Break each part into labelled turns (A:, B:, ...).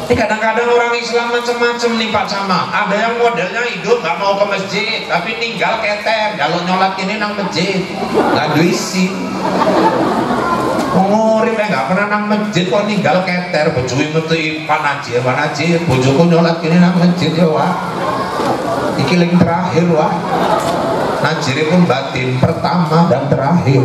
A: Ini kadang-kadang orang Islam macam-macam nih Pak Camat. Ada yang modelnya hidup nggak mau ke masjid, tapi tinggal keter. Kalau nyolat ini nang masjid, nggak duisi. Ngurip nggak pernah nang masjid kok ninggal keter. Bojui metu panajir, bojoku nyolat ini nang masjid ya wah. Iki yang terakhir wah. Najire pun batin pertama dan terakhir.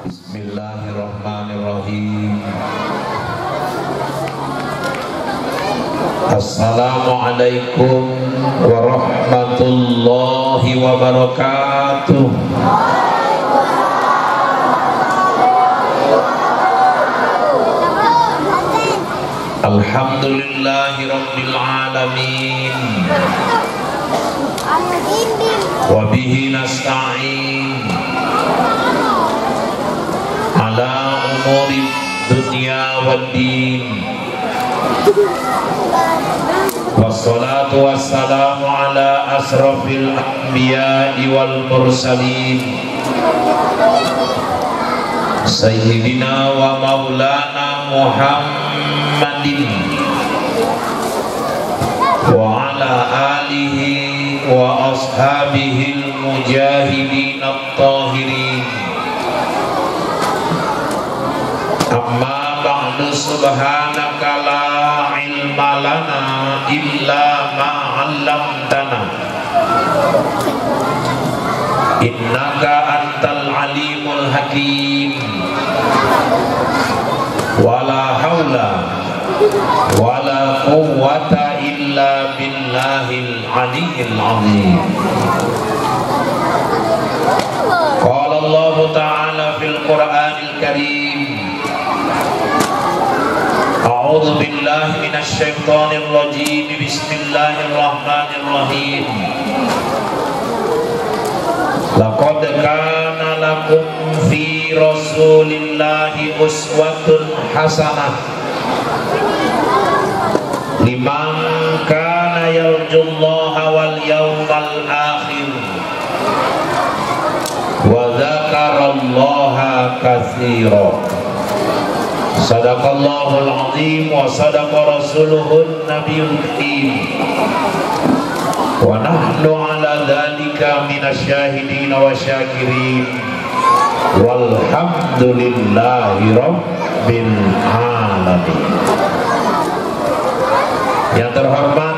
A: Bismillahirrahmanirrahim. Assalamualaikum warahmatullahi wabarakatuh. Alhamdulillahi rabbil alamin. Wa bihi nasta'in ala umuri dunya waddin. Wassalatu wassalamu ala asrafil anbiya'i wal mursalin Sayyidina wa maulana Muhammadin wa ala alihi wa ashabihil mujahidin at-tahirin. Amma ba'du, subhanaka la ilma lana illa ma 'allamtana innaka antal alimul hakim. Wala haula wala quwwata illa billahil aliyyil azim. Qala Allah ta'ala fil Qur'anil Karim, a'udzu billahi minasy syaithanir rajim. Bismillahirrahmanirrahim. Laqad kana lakum fi rasulillahi uswatun hasanah liman kana yarjullaha wal yawmal akhir wa dzakarallaha katsira. Sadaqallahul azim wa sadaqa rasuluhun nabiyul karim. Wa nahnu ala dzalika minasyahidin wa syakirin. Walhamdulillahi rabbil alamin. Yang terhormat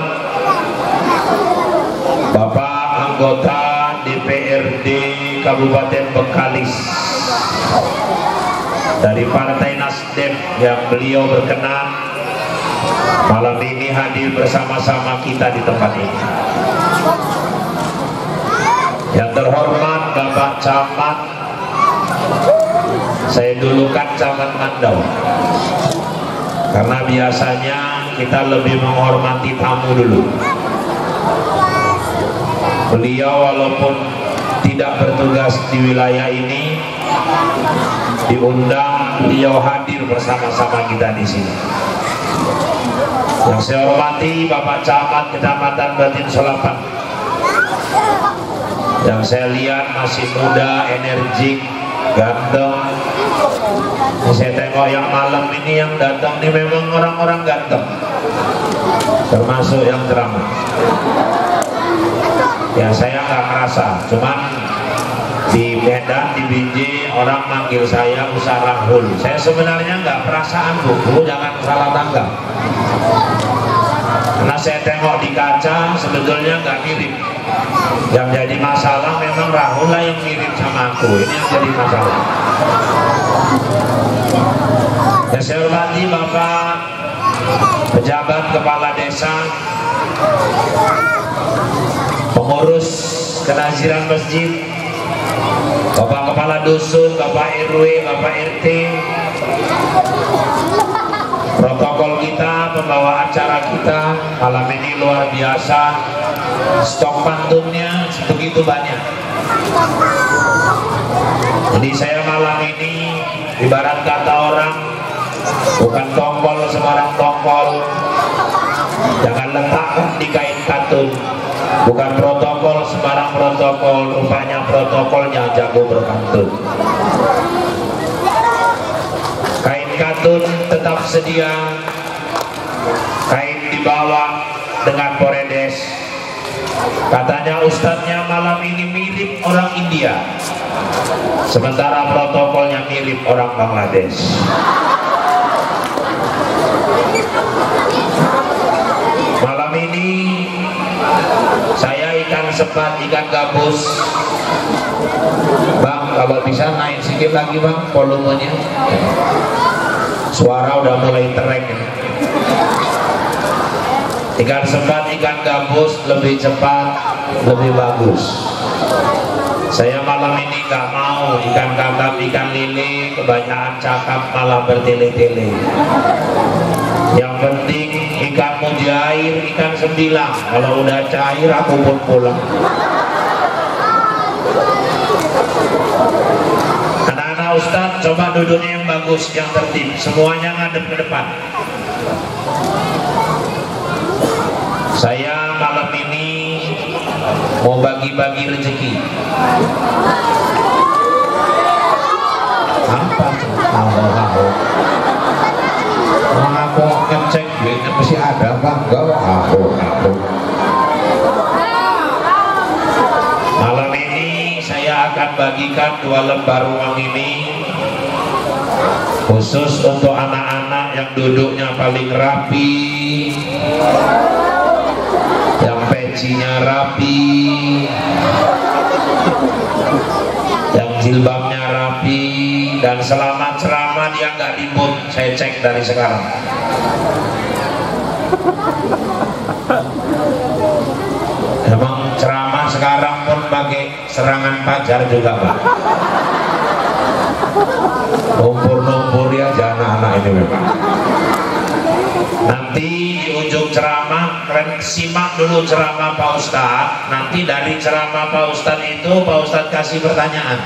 A: Bapak anggota DPRD Kabupaten Bengkalis dari Partai Nasdem, yang beliau berkenan malam ini hadir bersama-sama kita di tempat ini. Yang terhormat Bapak Camat, saya dulukan Camat Mandau, karena biasanya kita lebih menghormati tamu dulu. Beliau walaupun tidak bertugas di wilayah ini, diundang, beliau hadir bersama-sama kita di sini. Yang saya hormati Bapak Camat Kecamatan Batin Solapan, yang saya lihat masih muda, energik, ganteng. Saya tengok yang malam ini yang datang ini memang orang-orang ganteng, termasuk yang ceramah. Ya saya nggak merasa, cuman di Medan, di Binjai orang manggil saya Ustaz Rahul. Saya sebenarnya nggak perasaan bu, jangan salah tanggap. Karena saya tengok di kaca sebetulnya nggak mirip. Yang jadi masalah memang Rahul lah yang mirip sama aku. Ini yang jadi masalah. Ya, saya hormati Bapak pejabat kepala desa, pengurus kenaziran masjid, Bapak kepala dusun, Bapak RW, Bapak RT, protokol kita, pembawa acara kita malam ini luar biasa. Stok pantunnya begitu banyak. Jadi saya malam ini ibarat kata orang, bukan tongkol sembarang tongkol, jangan letakkan di kain
B: katun, bukan protokol sembarang protokol, rupanya protokolnya jago berkantun. Kain katun tetap sedia, kain dibawa dengan poredes. Katanya ustadznya malam ini mirip orang India, sementara protokolnya mirip orang Bangladesh. Malam ini saya ikan sepat, ikan gabus. Bang, kalau bisa naik sedikit lagi bang volumenya. Suara udah mulai tereng. Ikan sepat, ikan gabus lebih cepat, lebih bagus. Saya malam ini nggak mau ikan kakap, ikan lele, kebanyakan cakap malah bertele-tele. Yang penting ikan mujair, ikan sembilang. Kalau udah cair aku pun pulang. Anak-anak ustadz coba duduknya yang bagus, yang tertib, semuanya ngadep ke depan. Saya malam ini mau bagi-bagi rezeki. Apa tuh? Orang aku ngecek duitnya masih ada apa? Enggak, aku. Malam ini saya akan bagikan 2 lembar uang ini khusus untuk anak-anak yang duduknya paling rapi, yang pecinya rapi, yang jilbabnya rapi, dan selama ceramah dia nggak ribut. Saya cek dari sekarang. Emang ceramah sekarang pun pakai serangan pajar juga Pak. Numpur-numpur ya anak-anak ini memang. Nanti di ujung ceramah kalian simak dulu ceramah Pak Ustadz. Nanti dari ceramah Pak Ustadz itu Pak Ustadz kasih pertanyaan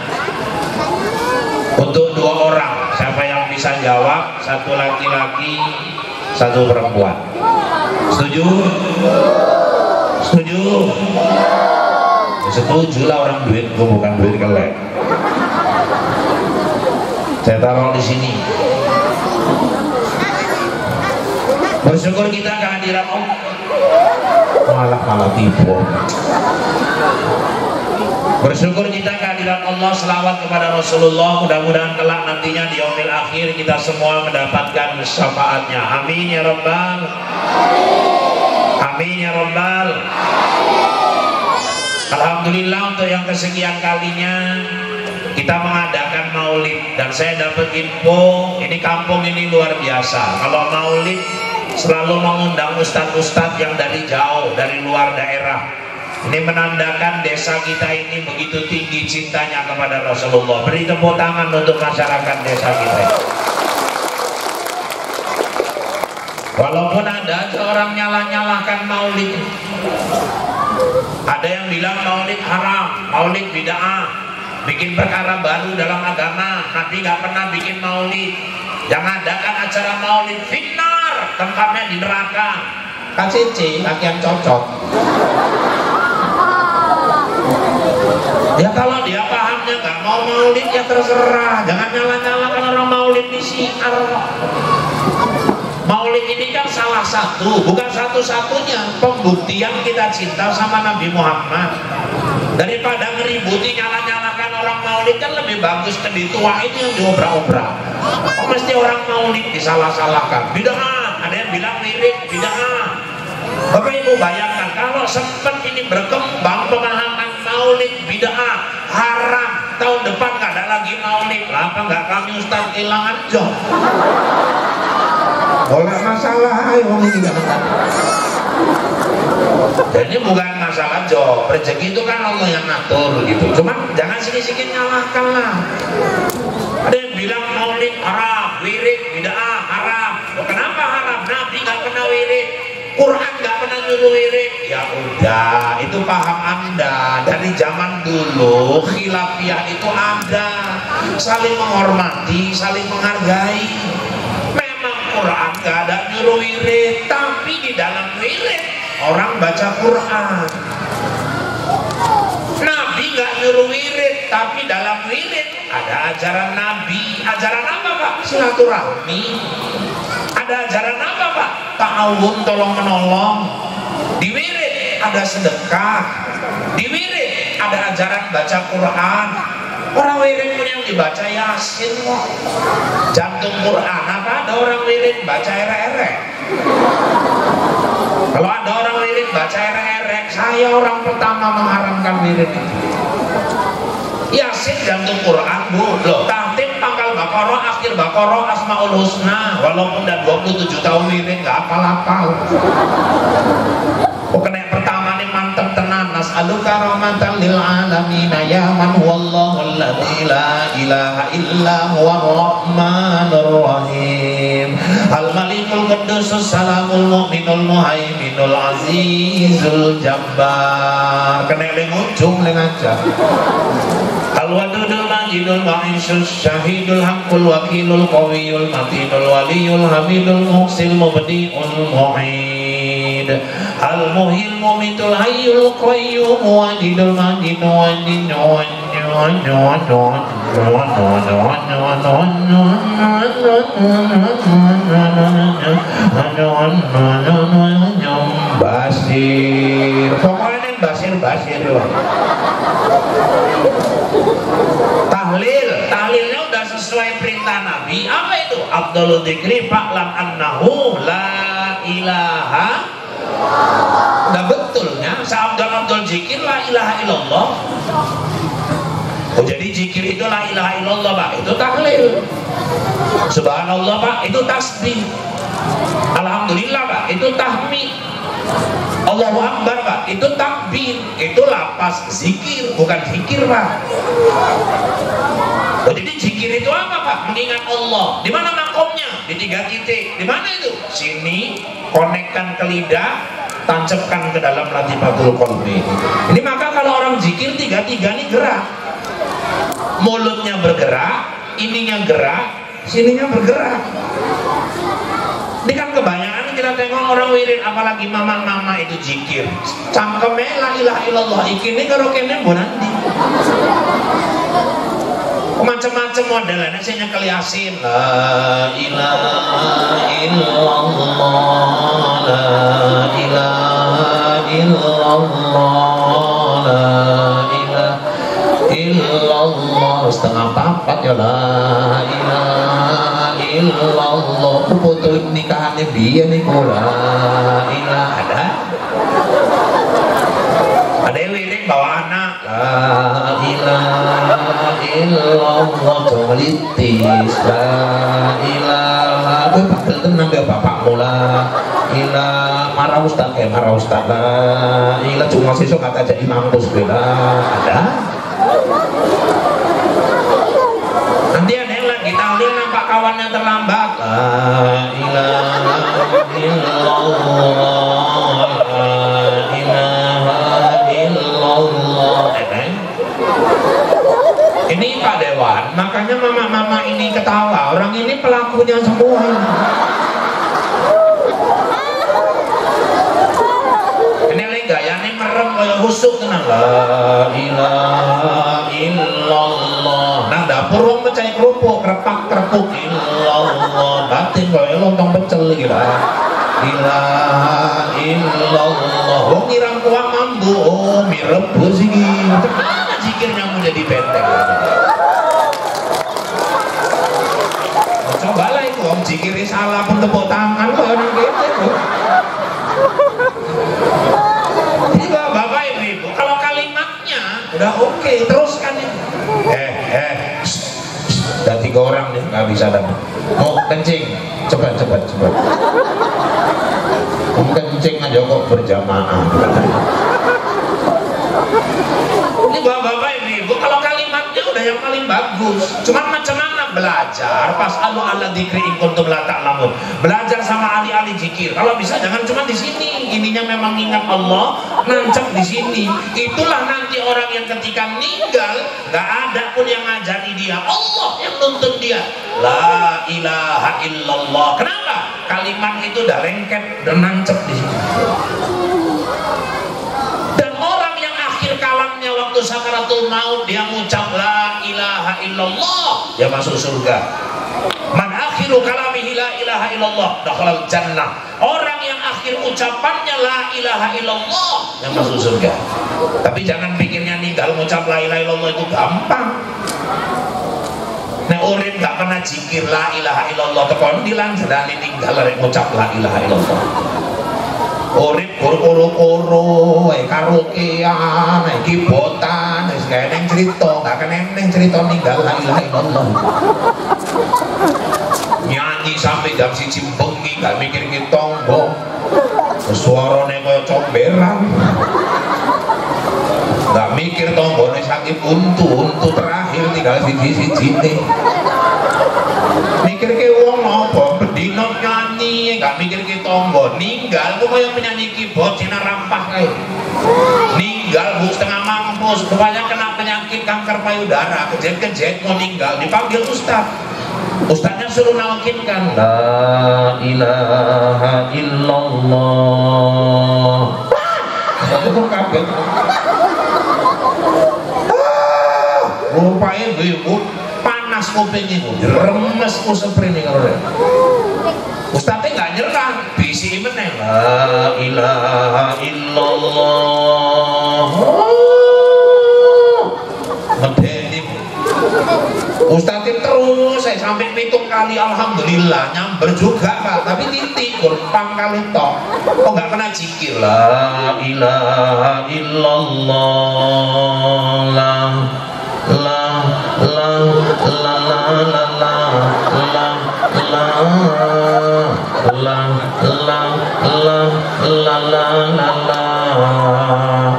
B: untuk 2 orang. Siapa yang bisa jawab? 1 laki-laki, 1 perempuan. Setuju? Setuju? Setuju lah, orang duit, bukan duit kelek. Saya taruh di sini. Bersyukur kita kehadiran Allah. Malah tipu. Bersyukur kita kehadiran Allah, selawat kepada Rasulullah. Mudah-mudahan kelak nantinya di yaumil akhir kita semua mendapatkan syafaatnya. Amin ya Rabbal. Amin ya Rabbal. Alhamdulillah, untuk yang kesekian kalinya kita mengadakan maulid, dan saya dapat info ini kampung ini luar biasa. Kalau maulid selalu mengundang ustadz-ustadz yang dari jauh, dari luar daerah. Ini menandakan desa kita ini begitu tinggi cintanya kepada Rasulullah. Beri tepuk tangan untuk masyarakat desa kita. Walaupun ada orang nyalah-nyalahkan maulid, ada yang bilang maulid haram, maulid bid'ah, bikin perkara baru dalam agama. Nabi nggak pernah bikin maulid. Yang adakan acara maulid finnar, tempatnya di neraka. KCC laki yang cocok. Ya kalau dia pahamnya nggak mau maulid ya terserah. Jangan nyala-nyalakan orang maulid di siar. Maulid ini kan salah satu, bukan satu-satunya pembuktian kita cinta sama Nabi Muhammad. Daripada ngeributi nyala-nyalakan orang maulid, kan lebih bagus ke dituain yang diobrak-obrak. Kok mesti orang maulid disalah-salahkan? Bid'ah, ada yang bilang wirid, bid'ah. Bapak Ibu bayangkan kalau sempat ini berkembang pemahaman maulid bid'ah, haram, tahun depan nggak ada lagi maulid, apa nggak kami ustaz kehilangan job? Oleh masalah, ayo ini nggak jadi bukan masalah job, rezeki itu kan Allah yang ngatur gitu. Cuman jangan sikit-sikit nyalahkan lah. Ada yang bilang maulid haram, wirid bid'ah haram. Loh, kenapa haram? Nabi nggak pernah wirid, Quran nggak pernah nyuruh wirid. Ya udah, itu paham Anda. Dari zaman dulu khilafiyah itu ada, saling menghormati, saling menghargai. Memang Quran nggak ada nyuruh wirid, tapi di dalam wirid orang baca Quran. Nabi nggak nyuruh wirid, tapi dalam wirid ada ajaran Nabi. Ajaran apa Pak? Silaturahmi. Ada ajaran apa Pak? Ta'awun, tolong menolong. Di wirid ada sedekah. Di wirid ada ajaran baca Quran. Orang wirid pun yang dibaca Yasin kok. Jantung Quran apa ada orang wirid baca erek-erek. Kalau ada orang wirid baca erek-erek, saya orang pertama mengharamkan wirid itu. Yasin jantung Quran bu, loh tahtim pangkal Baqarah, akhir Baqarah, Asmaul Husna, walaupun udah 27 tahun wirid nggak apal-apal. Kena pertama nih mantep tenan. Nas'aluka rahmatan lil alamin ya man huwallahu alladzi la ilaha illa huwar rahmanur rahim. Al malikul quddus salamul mu'minul muhaiminul azizul jabbar. Kena ling ujung ling aja. Al-wadudul majidul ma'isus syahidul haqqul wakilul qawiyul matinul waliyul hamidul muhsil mubdi'ul mu'id al-muhil mumitul hayyul qayyum wajidul majidul wajidul basir. Pokoknya basir tahlilnya udah sesuai perintah Nabi. Apa itu? Abdul dzikri fa'lam annahu la ilaha. Udah betulnya Abdul zikir la ilaha illallah. Oh, jadi zikir itu la ilaha illallah Pak, itu tahlil. Subhanallah Pak, itu tasbih. Alhamdulillah Pak, itu tahmid. Allahu Akbar Pak, itu takbir, itu lapas zikir, bukan zikir Pak. Oh, jadi zikir itu apa Pak? Mengingat Allah. Di mana makomnya? Di 3 titik. Di mana itu? Sini, konekkan ke lidah, tancapkan ke dalam latifatul qalbi. Ini maka kalau orang zikir 3-3 ini gerak. Mulutnya bergerak, ininya gerak, sininya bergerak. Ini kan kebanyakan kita tengok orang wirid, apalagi mama-mama itu zikir. Cangkeme la ilaha illallah, ikini karo kene bonandi. Macam-macam modelnya, saya nyekel Yasin. La ilaha illallah, la ilaha illallah, la ilaha illallah. Setengah 4 ya la ilaha illallah. Aku foto nikahannya dia nih la ilaha. Ada yang wirid bawa anak. La ilaha illallah jolitis. La ilaha. Gue padahal tenang ya bapakmu la ilaha. Marah ustaz marah ustaz. La ilaha cuma siswa kata jadi mampus bela. Ada. Nanti ada yang lagi tahlil nampak kawannya terlambat. La ilaha illallah, la ilaha illallah. Ini Pak Dewan, makanya mama-mama ini ketawa. Orang ini pelakunya semua. Ini gayanya merem kayak husuk tenang. La ilaha illallah. Nang dapur wong mencari kerupuk, krepak-krepuk. Illallah. Batin kayak lontong pecel gitu. Ilaha illallah. Wong ngiram kuah mambu. Oh, mie rebus ini. Mana zikirnya mau jadi benteng? Cobalah itu om zikiri salah pun tepuk tangan kok orang gitu. Jadi bapak ibu, kalau kalimatnya udah oke, teruskan ini. Udah 3 orang nih, nggak bisa dapat. Mau kencing, cepat. Kamu kencing aja kok berjamaah. Ini bapak ibu, kalau kalimatnya udah yang paling bagus. Cuman macam mana belajar? Pas ala dzikri in kuntum la ta'lamun. Belajar sama ahli-ahli zikir. Kalau bisa jangan cuma di sini. Ininya memang ingat Allah, nancap di sini. Itulah nanti orang yang ketika meninggal nggak ada pun yang ngajari dia, Allah yang nuntun dia. La ilaha illallah. Kenapa? Kalimat itu udah lengket dan nancap di sini. Dan orang yang akhir kalamnya waktu sakaratul maut dia mengucap la ilaha illallah, dia masuk surga. Man akhiru kalamihi la ilaha illallah dakhalal jannah. Orang yang akhir ucapannya la ilaha illallah yang masuk surga. Tapi jangan pikirnya ninggal mengucap la ilaha illallah itu gampang. Nek urip gak pernah zikir la ilaha illallah tekon dilanjutani ninggal arek ngucap la ilaha illallah. Urip koro-koro, karaokean, kibotan, wis gawe neng cerita, gak kena neng cerita ninggal la ilaha illallah. Nyanyi sampai jam 1 bengi gak mikir ki tonggo. Suarane kaya comberan. Gak mikir tonggone sakit untu terakhir tinggal siji-sijine. Mikir ke wong apa bedino nyanyi gak mikir ke tonggo ninggal kok kaya penyanyi keyboard Cina rampah kae. Ninggal bu setengah mampus, banyak kena penyakit kanker payudara, kejet-kejet mau ninggal dipanggil ustaz. Ustaznya suruh nalkinkan la ilaha illallah. Satu kok kaget. Rupanya gue panas kupingnya, remes ku seprene karo rek. Ustaznya nggak nyerah, bisi meneh la ilaha illallah. Medeni Ustaznya terus saya sampai 7 kali alhamdulillah nyamber juga Pak, tapi titik kurang kali tok. Kok nggak pernah zikir la ilaha illallah la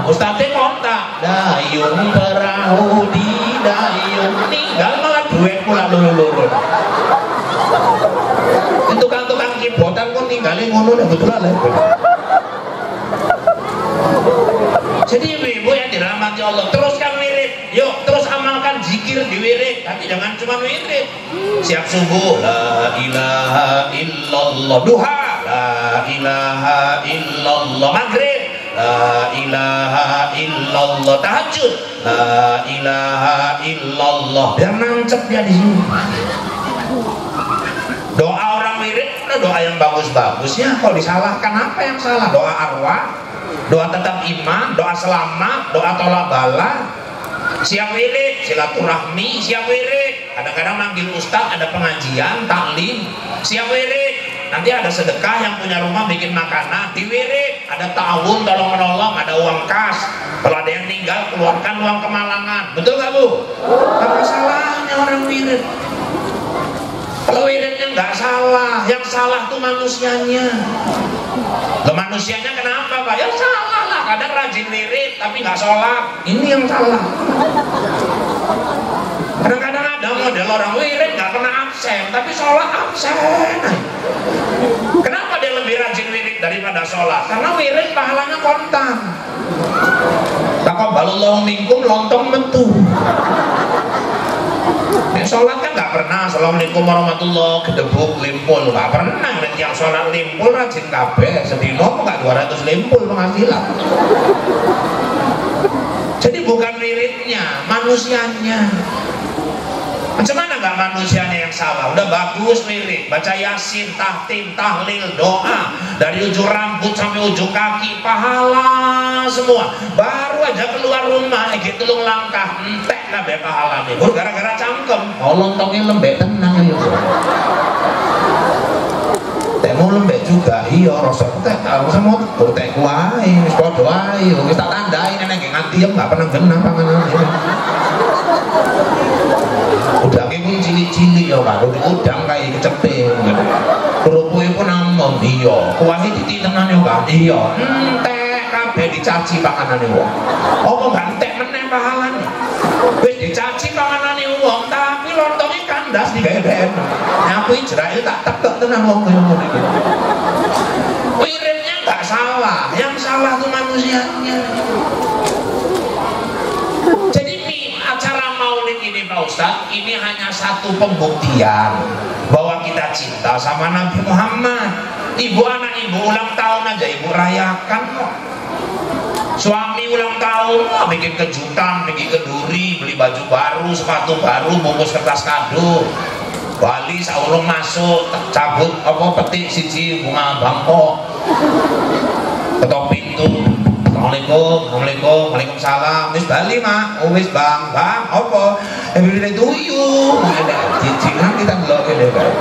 B: Ustaznya kontak dayung perahu di dayung ninggal malah duet pula lulu-lulu. Itu tukang kibotan kok ninggalin ngono dah betul lah. Jadi ibu-ibu yang dirahmati Allah, teruskan wirid, yuk terus amalkan zikir di wirid, tapi jangan cuma wirid. Siap subuh la ilaha illallah, duha la ilaha illallah, maghrib la ilaha illallah, tahajud la ilaha illallah. Biar nancep dia di sini. Doa orang wirid udah doa yang bagus-bagus ya. Kalau disalahkan apa yang salah? Doa arwah, doa tetap iman, doa selamat, doa tolak bala. Siap wirid, silaturahmi, siap wirid. Kadang-kadang manggil ustaz, ada pengajian, taklim, siap wirid. Nanti ada sedekah yang punya rumah bikin makanan, diwirid. Ada ta'awun, tolong menolong, ada uang kas. Kalau ada yang meninggal, keluarkan uang kemalangan. Betul gak Bu? Apa salahnya orang wirid? Kalau wiridnya nggak salah, yang salah tuh manusianya. Loh, manusianya kenapa Pak? Yang salah lah, kadang rajin wirid tapi nggak sholat. Ini yang salah. Kadang-kadang ada model orang wirid nggak pernah absen, tapi sholat absen. Kenapa dia lebih rajin wirid daripada sholat? Karena wirid pahalanya kontan. Taqabbalallahu minkum lontong metu. Sholat kan nggak pernah, assalamualaikum warahmatullah, gedebuk limpul, nggak pernah. Dan yang sholat limpul rajin kabeh, sedino nggak 200 limpul penghasilan. Jadi bukan wiridnya, manusianya. Macam mana nggak manusianya yang salah? Udah bagus wirid, baca yasin, tahtim, tahlil, doa dari ujung rambut sampai ujung kaki, pahala semua. Baru aja keluar rumah, gitu telung langkah, entek kabeh pahala nih. Gara-gara cangkem, oh lontongnya lembek tenang ya. Temu lembek juga, iya rasa entek, rasa mau entek kuai, wis padha wae, wis tak tandai nenek nganti ya nggak pernah genah panganan. Udah pun cilik-cilik ya Pak, udang kayak kecepet. Kerupuknya pun namun, iya. Kuahnya dititenan ya Pak, iya. Entek kabeh dicaci panganane wong. Apa enggak entek meneh pahalane? Wis dicaci panganane
A: ndas digeden. Aku Israel tak tekek tenan wong ngono iki. Wiridnya nggak salah, yang salah tuh manusianya. Jadi acara maulid ini Pak Ustadz, ini hanya satu pembuktian bahwa kita cinta sama Nabi Muhammad. Ibu anak ibu ulang tahun aja ibu rayakan kok. Suami ulang tahun bikin kejutan, bikin kenduri, beli baju baru, sepatu baru, bungkus kertas kado. Bali saurung masuk, cabut apa petik siji bunga bangkok. Ketok pintu. Assalamualaikum, Assalamualaikum, Waalaikumsalam. Wis Bali mak, wis bang, apa? Every to you. Cicingan kita ngelok ini kan.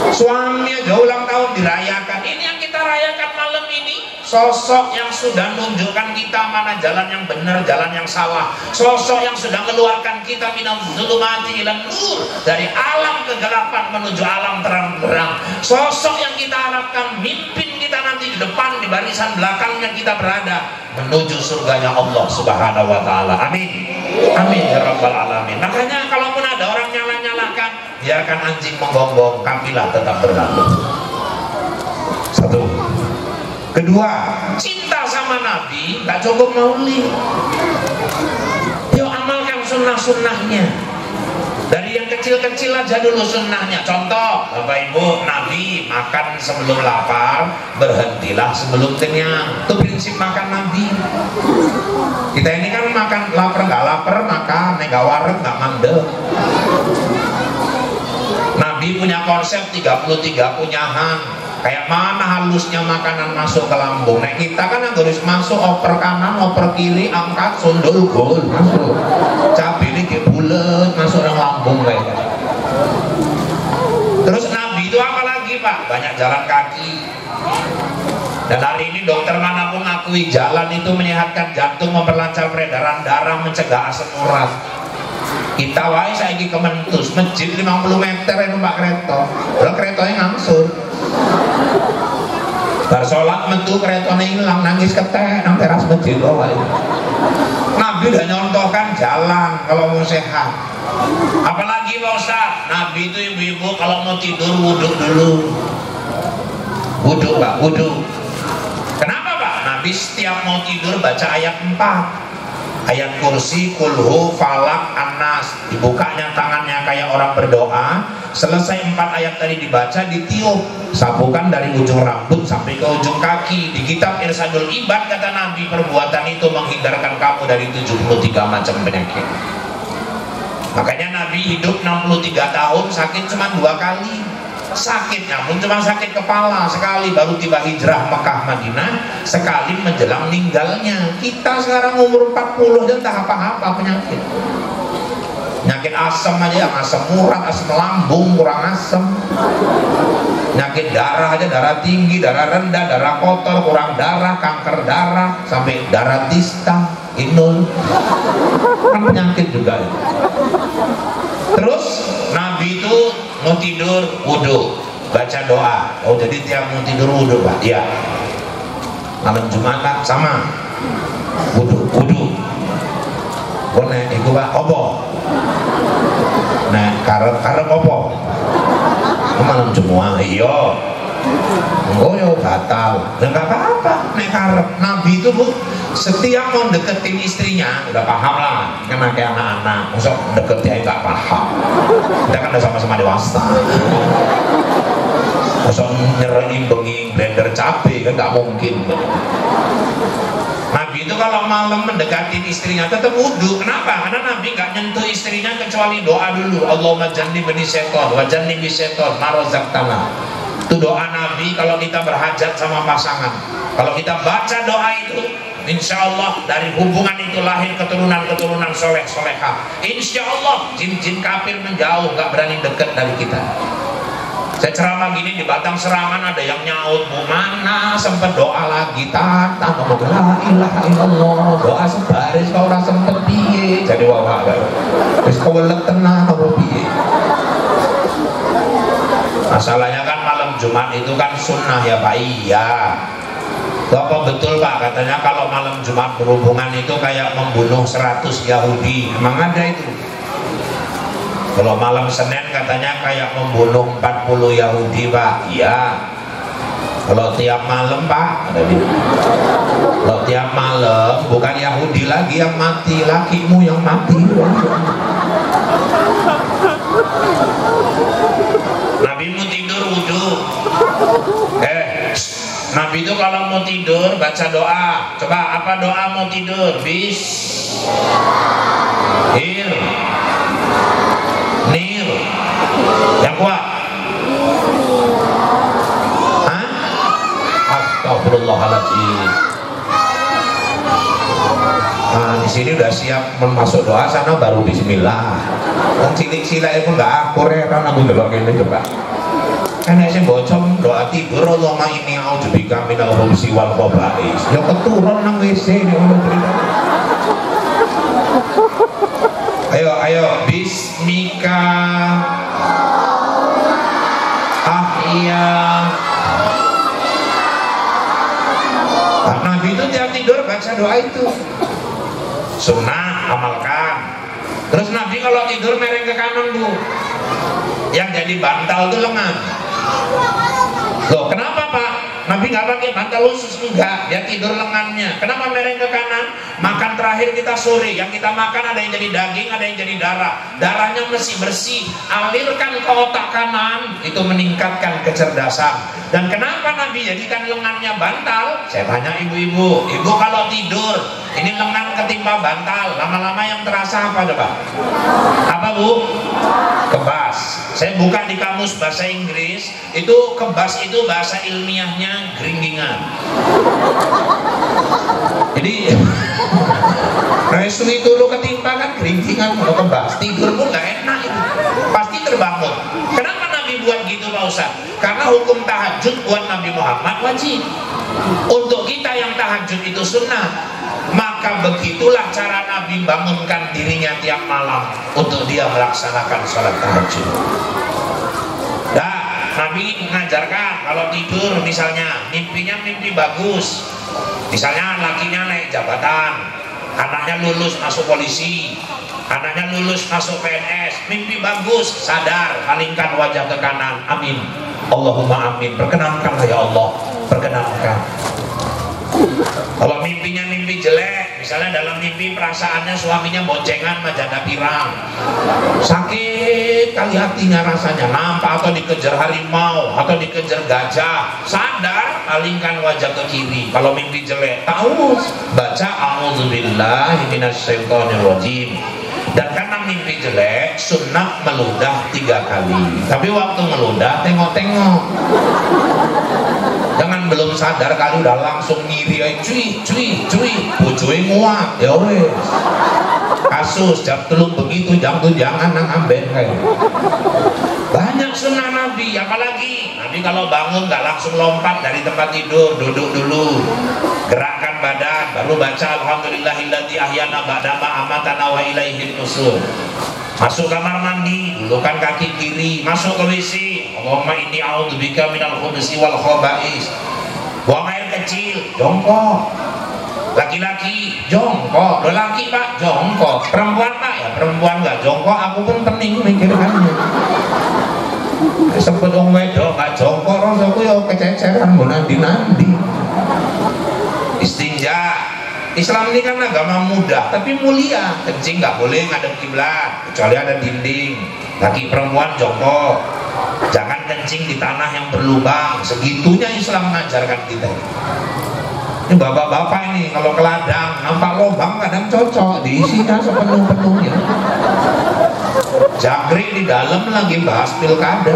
A: Suami aja ulang tahun dirayakan. Ini yang kita rayakan malam ini. Sosok yang sudah menunjukkan kita mana jalan yang benar, jalan yang salah. Sosok yang sudah mengeluarkan kita minal zulumati ilan nur, dari alam kegelapan menuju alam terang-terang. Sosok yang kita harapkan mimpin kita nanti di depan, di barisan belakangnya kita berada menuju surganya Allah Subhanahu wa taala. Amin. Amin ya rabbal alamin. Makanya kalaupun ada orang nyala-nyalakan, biarkan anjing menggonggong, kafilah tetap berlalu. Satu. Kedua, cinta sama Nabi gak cukup maulid. Yuk amalkan sunnah-sunnahnya. Dari yang kecil-kecil aja dulu sunnahnya. Contoh, Bapak Ibu, Nabi makan sebelum lapar, berhentilah sebelum kenyang. Itu prinsip makan Nabi. Kita ini kan makan lapar nggak lapar, makan nggak wareg nggak mandek. Nabi punya konsep 33 punyahan. Kayak mana halusnya makanan masuk ke lambung. Nah kita kan harus masuk oper kanan, oper kiri, angkat, sundul, gol, masuk. Cabai ini bulet, masuk ke lambung kayak. Terus Nabi itu apa lagi Pak? Banyak jalan kaki. Dan hari ini dokter manapun akui jalan itu menyehatkan jantung, memperlancar peredaran darah, mencegah asam urat. Kita wae saiki kementus masjid 50 meter numpak kereta. Lha keretanya ngangsur. Bar salat metu keretane ilang, nangis ketek nang teras masjid wae. Nabi udah nyontohkan jalan kalau mau sehat. Apalagi Pak Ustaz, Nabi itu ibu-ibu kalau mau tidur wudhu dulu. Wudhu Pak, wudhu. Kenapa Pak? Nabi setiap mau tidur baca ayat 4. Ayat kursi, kulhu, falak, anas. Dibukanya tangannya kayak orang berdoa. Selesai 4 ayat tadi dibaca, ditiup. Sapukan dari ujung rambut sampai ke ujung kaki. Di kitab Irsadul Ibad kata Nabi, perbuatan itu menghindarkan kamu dari 73 macam penyakit. Makanya Nabi hidup 63 tahun, sakit cuma 2 kali. Sakitnya pun cuma sakit kepala sekali, baru tiba hijrah Mekah Madinah, sekali menjelang meninggalnya. Kita sekarang umur 40 dan tak apa-apa penyakit. Penyakit asam aja, asam urat, asam lambung, kurang asam. Penyakit darah aja, darah tinggi, darah rendah, darah kotor, kurang darah, kanker darah, sampai darah tista, inul. Kan penyakit juga. Terus Nabi itu mau tidur wudhu, baca doa. Oh jadi tiap mau tidur wudhu Pak? Iya. Malam Jumat Pak sama wudhu. Boleh itu Pak? Opo? Nah karep opo? Malam Jumat iya. Oh ya batal. Nggak apa-apa. Nek karep Nabi itu Bu, setiap mau deketin istrinya udah paham lah, kan kayak anak-anak masuk deket dia nggak paham. Kita kan udah sama-sama dewasa. Masuk nyerahin bengi blender cabai kan nggak mungkin. Nabi itu kalau malam mendekatin istrinya tetap wudhu. Kenapa? Karena Nabi nggak nyentuh istrinya kecuali doa dulu. Allahumma jannibni syaiton wa jannibi syaiton ma razaqtana. Itu doa Nabi kalau kita berhajat sama pasangan. Kalau kita baca doa itu, insya Allah dari hubungan itu lahir keturunan-keturunan soleh-solehah. Insya Allah jin-jin kafir menjauh, gak berani dekat dari kita. Saya ceramah gini di Batang Serangan ada yang nyaut, Bu mana sempet doa lagi tata ngomong la ilaha illallah, doa sebaris kau ora sempet piye. Jadi wawa wis kewelet tenang apa piye. Masalahnya kan malam Jumat itu kan sunnah ya Pak. Iya. Bapak betul Pak, katanya kalau malam Jumat berhubungan itu kayak membunuh 100 Yahudi. Emang ada itu?
B: Kalau malam Senin katanya kayak membunuh 40 Yahudi Pak. Iya. Kalau tiap malam Pak, kalau tiap malam bukan Yahudi lagi yang mati, lakimu yang mati. Nabi mau tidur wudhu. Nabi itu kalau mau tidur baca doa. Coba apa doa mau tidur? Nir. Yang kuat. Astagfirullahaladzim. Nah, di sini udah siap masuk doa, sana baru bismillah. Dan cilik-cilik itu nggak akur ya, karena aku delok ini coba. Kan saya bocong doa tidur, Allahumma inni a'udzubika minal khubuthi wal khaba'is. Ya keturun nang WC ini ono cerita. Ayo, bismika ahya. Nabi itu tiap tidur baca doa itu. Sunnah, amalkan. Terus Nabi kalau tidur mereng ke kanan Bu. Yang jadi bantal itu lengan. Loh, kenapa Pak? Nabi nggak pakai bantal khusus, enggak, dia tidur lengannya. Kenapa mereng ke kanan? Makan terakhir kita sore, yang kita makan ada yang jadi daging, ada yang jadi darah. Darahnya mesti bersih, alirkan ke otak kanan, itu meningkatkan kecerdasan. Dan kenapa Nabi jadikan lengannya bantal? Saya tanya ibu-ibu, ibu kalau tidur, ini lengan ketimpa bantal, lama-lama yang terasa apa coba? Apa Bu? Kebas. Saya buka di kamus bahasa Inggris, itu kebas itu bahasa ilmiahnya geringgingan. Jadi resu itu lo ketimpa kan geringgingan, kalau kebas tidur pun gak enak itu, pasti terbangun. Kenapa Nabi buat gitu Pak Ustaz? Karena hukum tahajud buat Nabi Muhammad wajib. Untuk kita yang tahajud itu sunnah. Maka begitulah cara Nabi bangunkan dirinya tiap malam untuk dia melaksanakan sholat tahajud. Nabi mengajarkan kalau tidur misalnya mimpinya mimpi bagus, misalnya lakinya naik jabatan, anaknya lulus masuk polisi, anaknya lulus masuk PNS, mimpi bagus, sadar, palingkan wajah ke kanan, amin, Allahumma amin, perkenankanlah ya Allah, perkenankan. Kalau mimpinya mimpi jelek, misalnya dalam mimpi perasaannya suaminya boncengan sama janda pirang, sakit kali hatinya rasanya, nampak atau dikejar harimau atau dikejar gajah, sadar, palingkan wajah ke kiri. Kalau mimpi jelek, tahu, baca a'udzubillahi minasyaitonirrajim. Dan karena mimpi jelek, sunnah meludah 3 kali. Tapi waktu meludah tengok-tengok. Jangan belum sadar kali udah langsung ngiri, cuy, bojone nguat, ya wes. Kasus jam 3 begitu, jam 7 jangan nang amben kayak. Banyak sunnah Nabi, apalagi Nabi kalau bangun nggak langsung lompat dari tempat tidur, duduk dulu, gerakkan badan, baru baca alhamdulillahilladzi ahyana ba'da ma amatana wa ilaihin nusur. Masuk kamar mandi, dulukan kaki kiri, masuk ke WC, Allahumma inni a'udzubika minal khubuthi wal khaba'is. Buang air kecil, jongkok. Laki-laki jongkok, laki Pak jongkok, perempuan Pak ya perempuan nggak jongkok, aku pun pening mikirkannya. Sempet wong wedok nggak jongkok, rasaku ya kececeran mau nandi. Istinja. Islam ini kan agama mudah tapi mulia. Kencing nggak boleh ngadep kiblat kecuali ada dinding. Laki perempuan jongkok, jangan kencing di tanah yang berlubang. Segitunya Islam mengajarkan kita. Ini bapak-bapak ini kalau ke ladang nampak lubang kadang cocok diisinya sepenuh-penuhnya. Jangkrik di dalam lagi bahas pilkada.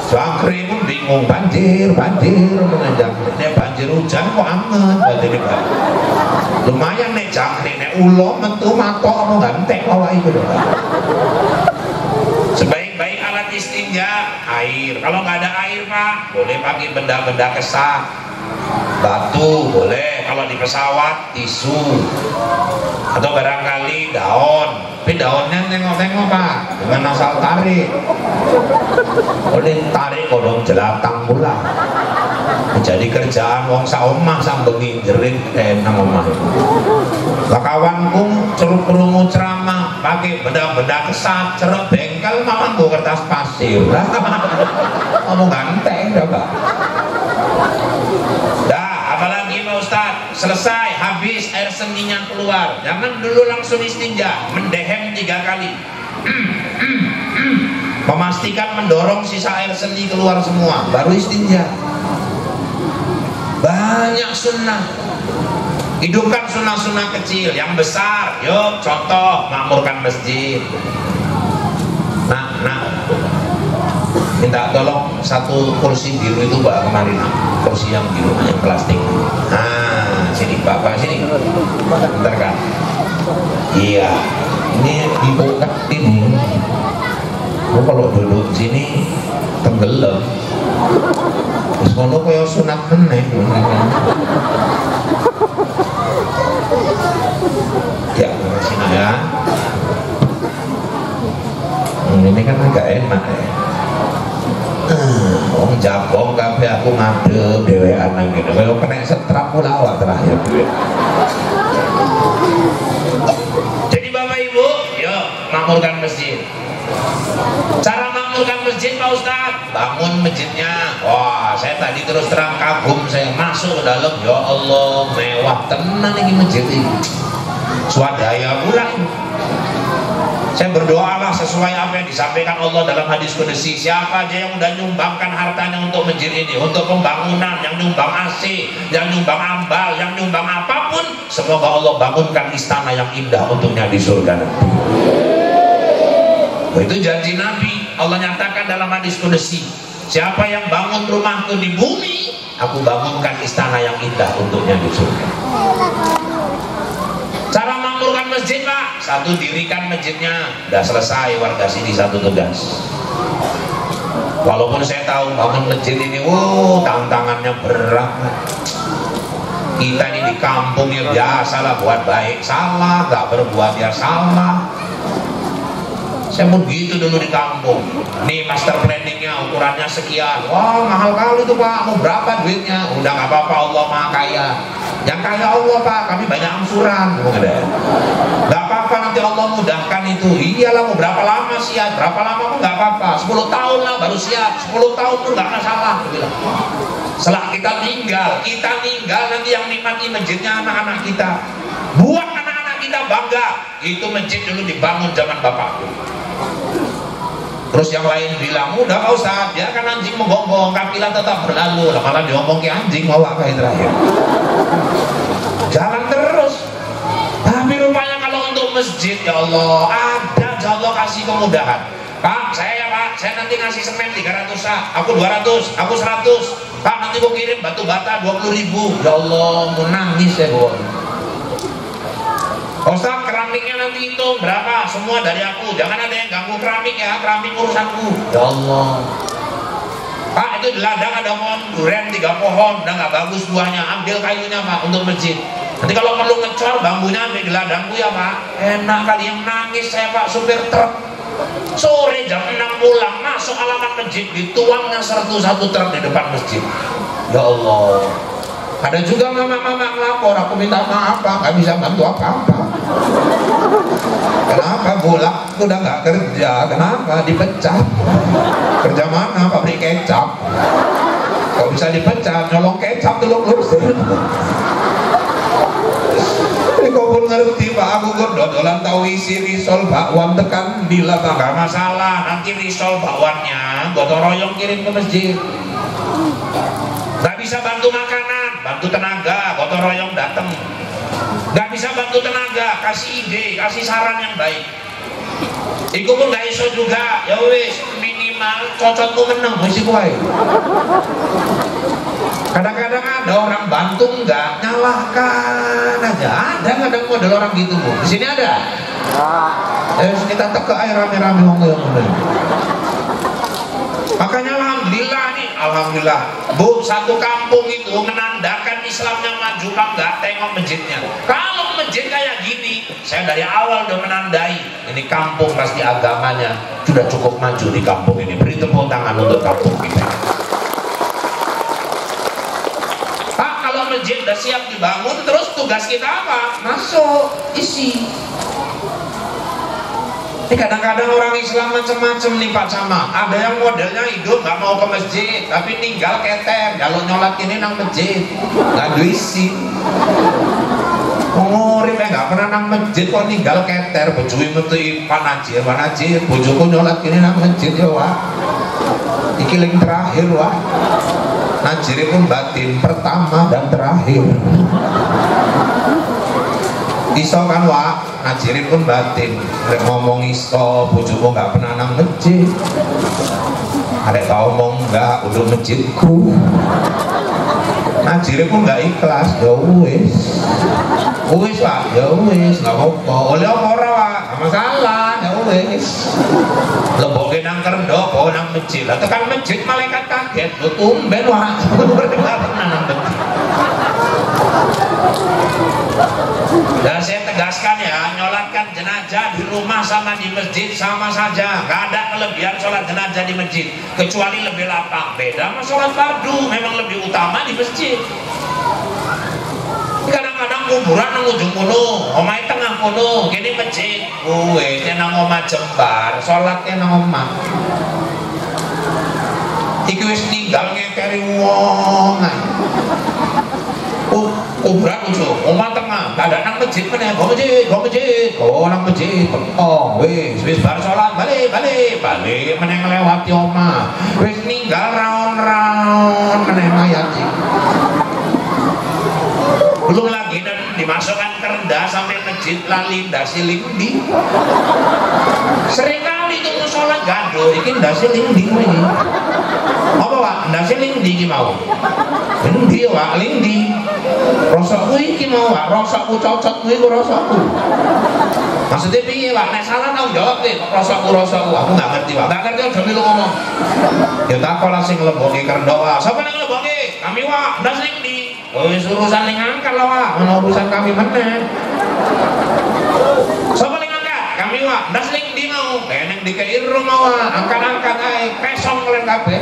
B: Jangkrik pun bingung, banjir menanjak. Nek banjir hujan kok aman banjir Pak. Lumayan nek jangkrik, nek ulo metu matok apa gantek awak itu lho. Sebaik-baik alat istinja air. Kalau nggak ada air Pak, boleh pakai benda-benda kesat. Batu boleh, kalau di pesawat tisu atau barangkali daun, tapi daunnya tengok-tengok Pak, dengan asal tarik. Boleh tarik kodong jelatang pula. Jadi kerjaan wong saomah sambengi jerit nang omah. Lah kawanku curug krungu ceramah,
A: pakai benda-benda kesat, ceruk bengkel mama nggo kertas pasir. Ngomong ganteng coba. Dah, apalagi Pak Ustaz? Selesai, habis air seninya keluar. Jangan dulu langsung istinja, mendehem 3 kali. Memastikan mendorong sisa air seni keluar semua, baru istinja. Banyak sunnah. Hidupkan sunnah-sunnah kecil, yang besar. Yuk, contoh makmurkan masjid. Nah, minta tolong satu kursi biru itu Pak kemarin, kursi yang biru yang plastik. Nah, sini Bapak sini. Bentar kan. Iya, ini empuk ini. Oh, kalau duduk sini tenggelam. Terus ngono kaya sunat meneh. Ya, sini ya. Ini kan agak enak ya. Wong jabong kabeh aku ngadep dhewean nang kene. Kaya kena setrap pula awak terakhir duwe. Jadi Bapak Ibu, yuk makmurkan masjid. Cara makmurkan masjid Pak Ustaz, bangun masjidnya. Wah, saya tadi terus terang kagum, saya masuk ke dalam, ya Allah, mewah tenan ini masjid ini. Swadaya pula. Saya berdoalah sesuai apa yang disampaikan Allah dalam hadis qudsi. Siapa aja yang udah nyumbangkan hartanya untuk masjid ini, untuk pembangunan, yang nyumbang AC, yang nyumbang ambal, yang nyumbang apapun, semoga Allah bangunkan istana yang indah untuknya di surga nanti. Itu janji Nabi. Allah nyatakan dalam hadis qudsi, siapa yang bangun rumahku di bumi, aku bangunkan istana yang indah untuknya di surga. Cara makmurkan masjid Pak, satu dirikan masjidnya, udah selesai, warga sini satu tugas. Walaupun saya tahu bangun masjid ini, tantangannya berat. Kita ini di kampung ya biasalah, buat baik salah, gak berbuat ya salah. Saya pun gitu dulu di kampung. Nih master planningnya ukurannya sekian. Wah, mahal kali tuh Pak, mau berapa duitnya? Udah gak apa-apa, Allah Maha Kaya. Yang kaya Allah Pak, kami banyak angsuran. Gak apa-apa, nanti Allah mudahkan itu. Iyalah, mau berapa lama siap? Berapa lama pun gak apa-apa, 10 tahun lah baru siap. 10 tahun pun gak masalah. Setelah kita tinggal nanti yang nikmati masjidnya anak-anak kita. Buat anak-anak kita bangga. Itu masjid dulu dibangun zaman bapakku. Terus yang lain bilang, udah Pak Ustaz, ya kan anjing menggonggong, kafilah tetap berlalu. Malah diomong ke anjing, mau apa yang terakhir? Jalan terus. Tapi rupanya kalau untuk masjid, ya Allah, ada Allah kasih kemudahan. Pak, saya nanti ngasih semen 300 sak, aku 200, aku 100. Pak, nanti aku kirim batu bata 20.000. Ya Allah, mau nangis ya gue. Ustaz, keramiknya nanti hitung berapa, semua dari aku, jangan ada yang ganggu keramik ya, keramik urusanku. Ya Allah. Pak, itu di ladang ada pohon durian 3 pohon, udah gak bagus buahnya, ambil kayunya Pak untuk masjid. Nanti kalau perlu ngecor bambunya ambil di ladangku ya Pak. Enak kali, yang nangis saya Pak, supir truk. Sore jam 6 pulang, masuk alamat masjid, dituangnya 101 truk di depan masjid. Ya Allah. Ada juga mama-mama ngelapor, aku minta maaf Pak, gak bisa bantu apa-apa. Kenapa Bulak udah gak kerja? Kenapa dipecat? Kerja mana? Pabrik kecap. Kok bisa dipecat? Nyolong kecap telur-telur. Ini kok pun ngerti Pak, aku kok dodolan tahu isi risol bakwan tekan bila Pak, gak masalah. Nanti risol bakwannya gotong royong kirim ke masjid. Gak bisa bantu makanan, bantu tenaga, gotong royong dateng. Gak bisa bantu tenaga, kasih ide, kasih saran yang baik. Iku pun gak iso juga, ya wis minimal cocokku menang, wis iku wae. Kadang-kadang ada orang bantu enggak, nyalahkan aja. Ada kadang model orang gitu Bu. Di sini ada. Kita teka air rame-rame ngomong. Makanya alhamdulillah nih, alhamdulillah Bu, satu kampung itu menandakan Islamnya maju kan nggak tengok masjidnya. Kalau masjid kayak gini, saya dari awal udah menandai ini kampung pasti agamanya sudah cukup maju di kampung ini. Beri tepuk tangan untuk kampung kita. Pak, kalau masjid udah siap dibangun, terus tugas kita apa? Masuk, isi.
B: Ini kadang-kadang orang Islam macam-macam nih Pak Camat. Ada yang modelnya hidup nggak mau ke masjid, tapi ninggal keter, kalau nyolat ini nang masjid, nggak duisi. Ngurip nggak pernah nang masjid kok ninggal keter, bojui metu panajir, bojoku nyolat ini nang masjid ya wah. Iki yang terakhir wah. Najiri pun batin pertama dan terakhir. Iso kan wak, ngajirin pun batin. Rek ngomong iso, bojoku nggak pernah nang masjid. Ada tau ngomong nggak, udah masjidku. Ngajirin pun nggak ikhlas, ya wis. Wis pak, ya wis, nggak apa-apa. Oleh orang wak, nggak masalah, ya wis. Leboke nang kerdo, bawa nang masjid. Lah tekan masjid malaikat kaget, lu tumben wak. Nggak pernah nang masjid. Dan saya tegaskan ya, nyolatkan jenazah di rumah sama di masjid sama saja, gak ada kelebihan sholat jenazah di masjid kecuali lebih lapang. Beda sama sholat fardu, memang lebih utama di masjid. Kadang-kadang kuburan nang ujung kono, omah tengah kono, gini masjid, nang omah Jembar, sholatnya nang omah. Iki wis ninggal ngekeri wong. Kuburan ujung, omah tengah, gak ada nang masjid meneh, go masjid, nang masjid, wis bar sholat, balik meneh ngelewati omah, wis ninggal raon meneh mayat. Belum lagi dan dimasukkan ke rendah sampai masjid lali ndasi lindi. Seringkali itu sholat gaduh, iki ndasi lindi ini. Apa Pak? Ndasi lindi iki mau. Lindi Pak, lindi. Rosokku iki mau Pak, rosokku cocok kuwi rosokku. Maksudnya piye Pak? Nek salah tanggung jawab deh, rosokku. Aku nggak ngerti Pak. Nggak ngerti aja milu ngomong. Ya takolah sing nglebokke kerndo Pak. Sapa nang nglebokke? Kami Pak, ndas lindi. Wis urusan ning angkat lah Pak, ana urusan kami meneh. Sapa ning angkat? Kami Pak, ndas ning ndi mau? Neng dikei rumah Pak, angkat-angkat ae, pesong kalian kabeh.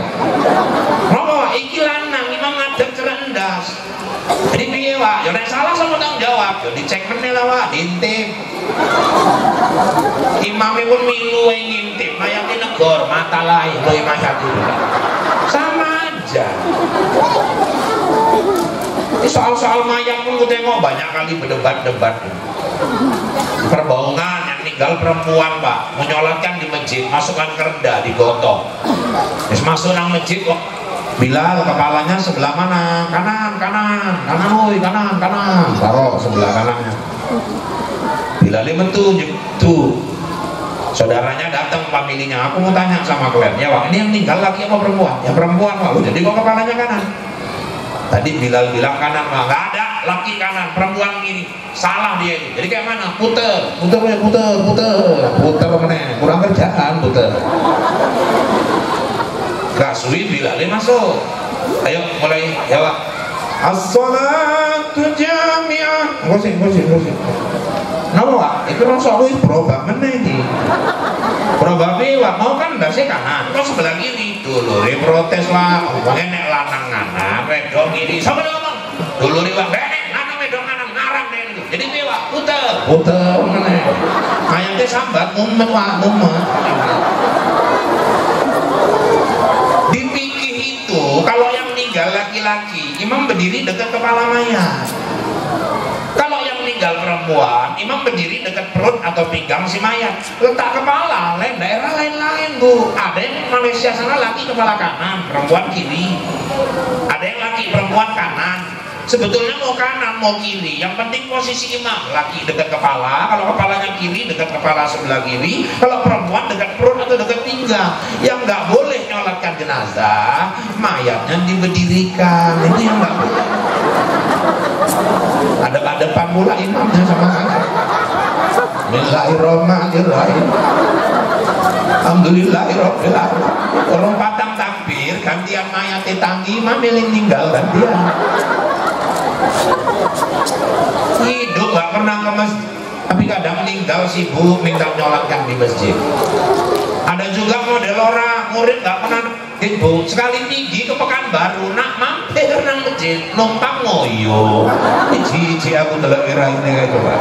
B: Napa iki lanang imam ngadeg cerendas. Jadi piye Pak? Ya nek salah sama tanggung jawab, ya dicek meneh lah Pak, diintip. Imame pun milu ngintip, mayate negor, mata lain lho mayat itu. Sama aja. Ini soal-soal mayat pun kita mau banyak kali berdebat-debat. Perbohongan yang tinggal perempuan Pak, menyolatkan di masjid, masukkan ke rendah, digotong. Terus masuk nang masjid kok Bilal kepalanya sebelah mana? Kanan, woi, kanan. Taruh sebelah kanannya. Bilal metu tuh. Saudaranya datang familinya, aku mau tanya sama kalian, ya Pak, ini yang tinggal laki apa perempuan? Ya perempuan Pak. Jadi kok kepalanya kanan? Tadi Bilal bilang kanan Pak, nggak ada laki kanan, perempuan kiri. Salah dia itu. Jadi kayak mana? Puter meneh. Kurang kerjaan puter. Kasui Bilal masuk. Ayo mulai ya Pak. As-salatu jami'ah. Gosi. Napa Pak? Itu rasa kuwi berubah meneh iki. Berubah piye Pak? Mau kan ndase kanan, kok sebelah kiri. Dulure protes lah, omongnya nek lanang kanan, wedok kiri. Sapa ngomong? Dulure Pak, nek lanang wedok kanan ngarang deh itu. Jadi piye Pak? Puter meneh. Mayate sambat mumet Pak, mumet. Di fikih itu kalau yang meninggal laki-laki, imam berdiri dekat kepala mayat. Kalau yang meninggal perempuan, imam berdiri dekat perut atau pinggang si mayat. Letak kepala, lain daerah lain-lain Bu. Ada yang Malaysia sana laki kepala kanan, perempuan kiri. Ada yang laki perempuan kanan. Sebetulnya mau kanan mau kiri, yang penting posisi imam. Laki dekat kepala, kalau kepalanya kiri dekat kepala sebelah kiri, kalau perempuan dekat perut atau dekat pinggang. Yang nggak boleh nyolatkan jenazah, mayatnya diberdirikan. Itu yang nggak boleh. Ada depan pula imamnya sama saya. Bismillahirrahmanirrahim. Alhamdulillahirabbil alamin. Orang patang takbir, gantian mayat tanggi, imam yang tinggal gantian. Hidup gak pernah ke masjid, tapi kadang meninggal sibuk minta nyolatkan di masjid. Ada juga model orang murid gak pernah Ibu sekali pergi ke Pekanbaru nak mampir nang masjid numpang ngoyo
A: Iji aku delok era ini kayak coba.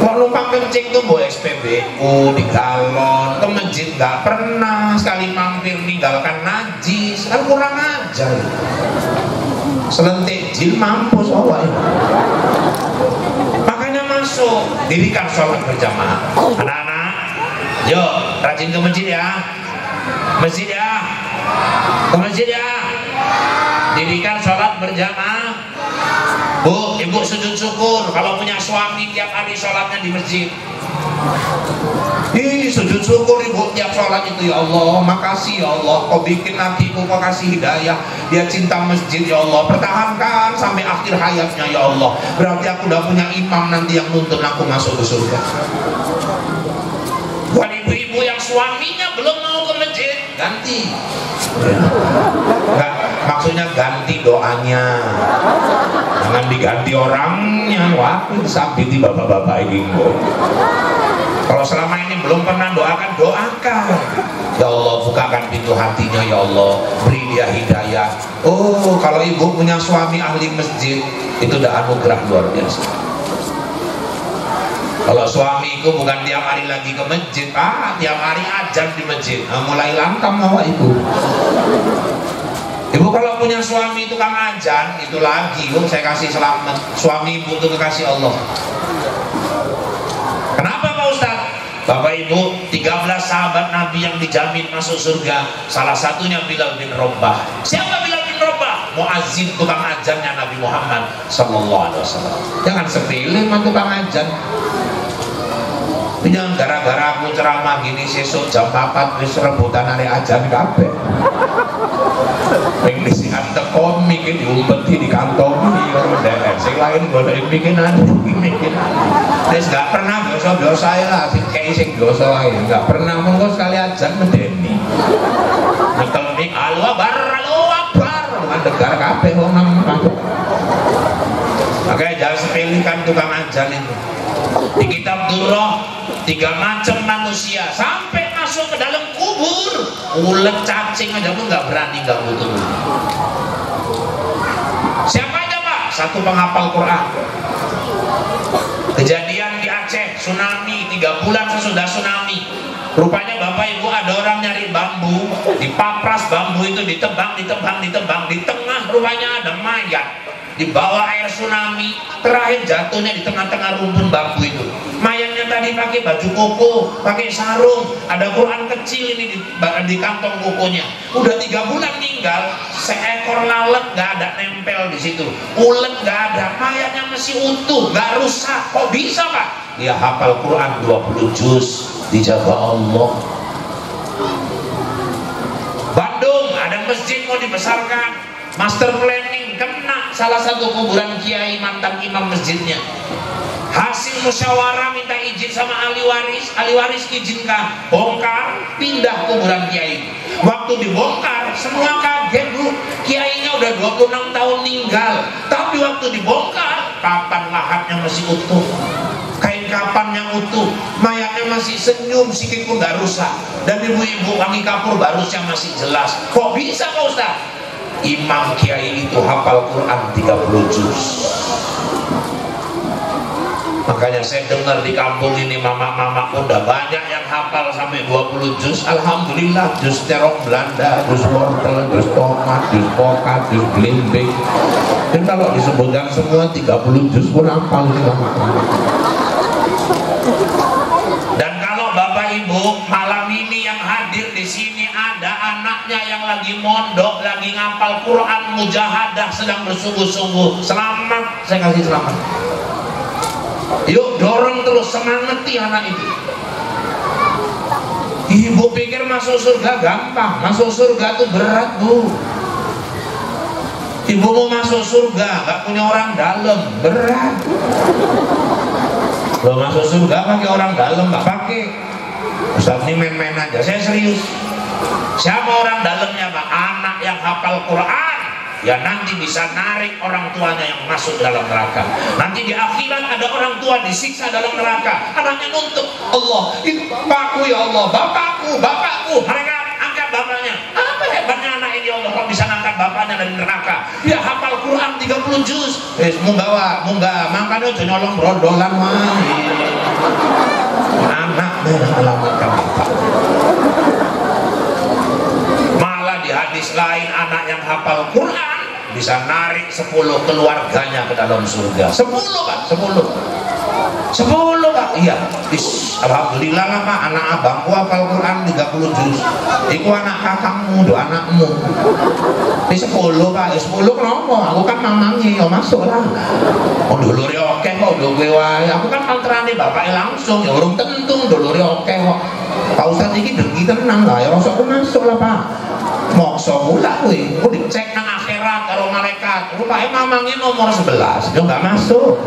B: kalau numpang kencing tuh bawa SPBU di galon ke masjid nggak pernah, sekali mampir ninggalkan najis kan kurang ajar. Selentik jil mampus awalnya. Makanya masuk dirikan sholat berjamaah. Anak-anak yuk rajin ke masjid ya, masjid ya, ke masjid ya, dirikan sholat berjamaah. Bu, ibu sujud syukur kalau punya suami tiap hari sholatnya di masjid. Ih, sujud syukur ibu tiap sholat itu, ya Allah makasih ya Allah kau bikin lakiku, kau kasih hidayah, dia cinta masjid ya Allah, pertahankan sampai akhir hayatnya ya Allah, berarti aku udah punya imam nanti yang nuntun aku masuk ke surga. Buat ibu-ibu yang suaminya belum mau ke masjid, ganti enggak, maksudnya ganti doanya, jangan diganti orangnya. Wah, disabiti bapak-bapak ini. Kalau selama ini belum pernah doakan, doakan. Ya Allah, bukakan pintu hatinya ya Allah, beri dia hidayah. Oh, kalau ibu punya suami ahli masjid, itu udah anugerah luar biasa. Kalau suamiku bukan tiap hari lagi ke masjid, tiap hari ajan di masjid, mulai lantam awak ibu. Ibu kalau punya suami tukang ajan, itu lagi, saya kasih selamat. Suami ibu itu kekasih Allah. Kenapa Pak Ustadz? Bapak Ibu, 13 sahabat Nabi yang dijamin masuk surga, salah satunya Bilal bin Rabah. Siapa Bilal bin Rabah? Muazzin, tukang ajannya Nabi Muhammad sallallahu alaihi wasallam. Jangan sepilih mah tukang ajan. Jangan gara-gara aku ceramah gini sesuk jam 4 wis rebutan hari ajan kabeh. Pengen sing ante komik diumpeti di kantongi karo dhek. Sing lain golek bikinan. Wis gak pernah biasa-biasa ae lah, sing kei sing biasa ae. Gak pernah monggo sekali ajan medeni. Nyekel mik Allahu Akbar, mandegar kabeh wong nang kampung. Makanya jangan sepelekan tukang ajan itu. Di kitab Durrah 3 macam manusia sampai masuk ke dalam kubur, ulet cacing aja pun nggak berani ganggu turun. Siapa aja Pak? Satu penghafal Quran. Kejadian di Aceh, tsunami 3 bulan sesudah tsunami. Rupanya Bapak Ibu ada orang nyari bambu, dipapras bambu itu ditebang, di tengah rupanya ada mayat. Di bawah air tsunami, terakhir jatuhnya di tengah-tengah rumpun bambu itu. Mayatnya tadi pakai baju koko, pakai sarung, ada Quran kecil ini di kantong kokonya. Udah 3 bulan meninggal, seekor lalat nggak ada nempel di situ, ulet nggak ada, mayatnya masih utuh, nggak rusak. Kok bisa Pak? Dia hafal Quran 20 juz, dijaga Allah. Bandung ada masjid mau dibesarkan, master planning kena salah satu kuburan kiai mantan imam masjidnya. Hasil musyawarah minta izin sama ahli waris izinkan, bongkar, pindah kuburan kiai. Waktu dibongkar semua kaget Bu, kiainya udah 26 tahun meninggal, tapi waktu dibongkar papan lahatnya masih utuh, kain kapan yang utuh, mayatnya masih senyum, sikitku nggak rusak, dan ibu-ibu wangi kapur barusnya masih jelas. Kok bisa Pak Ustaz? Imam kiai itu hafal Quran 30 juz. Makanya saya dengar di kampung ini mama-mama udah banyak yang hafal sampai 20 juz. Alhamdulillah, juz terong Belanda, juz wortel, juz tomat, juz pokat, juz belimbing. Dan kalau disebutkan semua 30 juz pun hafal nih mama-mama. Dan kalau Bapak Ibu malam ini yang hadir di sini ada anaknya yang lagi mondok, lagi ngapal Quran, mujahadah, sedang bersungguh-sungguh, selamat, saya kasih selamat. Yuk dorong terus, semangati anak itu. Ibu pikir masuk surga gampang, masuk surga itu berat Bu. Ibu mau masuk surga, gak punya orang dalam, berat. Lo masuk surga pakai orang dalam, gak pakai. Ustaz ini main-main aja, saya serius. Siapa orang dalamnya Pak? Anak yang hafal Quran, ya nanti bisa narik orang tuanya yang masuk dalam neraka. Nanti di akhirat ada orang tua disiksa dalam neraka, anaknya nuntut, Allah itu bapakku ya Allah, bapakku. Mereka angkat bapaknya. Apa hebatnya anak ini Allah kok bisa ngangkat bapaknya dari neraka? Dia hafal Quran 30 juz. Munggah makanya aja nyolong brondolan wae. Anak alamatkan bapak. Malah di hadis lain anak yang hafal Quran bisa narik 10 keluarganya ke dalam surga. 10 Pak, 10 Pak, iya. Alhamdulillah lah Pak, anak abangku hafal Quran 30 juz. Iku anak kakakmu, do anakmu. Ini 10 Pak, 10 kenapa? Aku kan mamangi, ya masuk lah. Oh dulure oke kok, do gue wae. Aku kan mantrane bapaknya langsung, ya urung tentu dulure oke kok. Pak Ustadz ini dengki tenang lah, ya rasanya masuk lah Pak. Mokso mula kuwi, aku dicek nang akhirat karo malaikat. Rupanya mamangnya nomor 11, dia nggak masuk.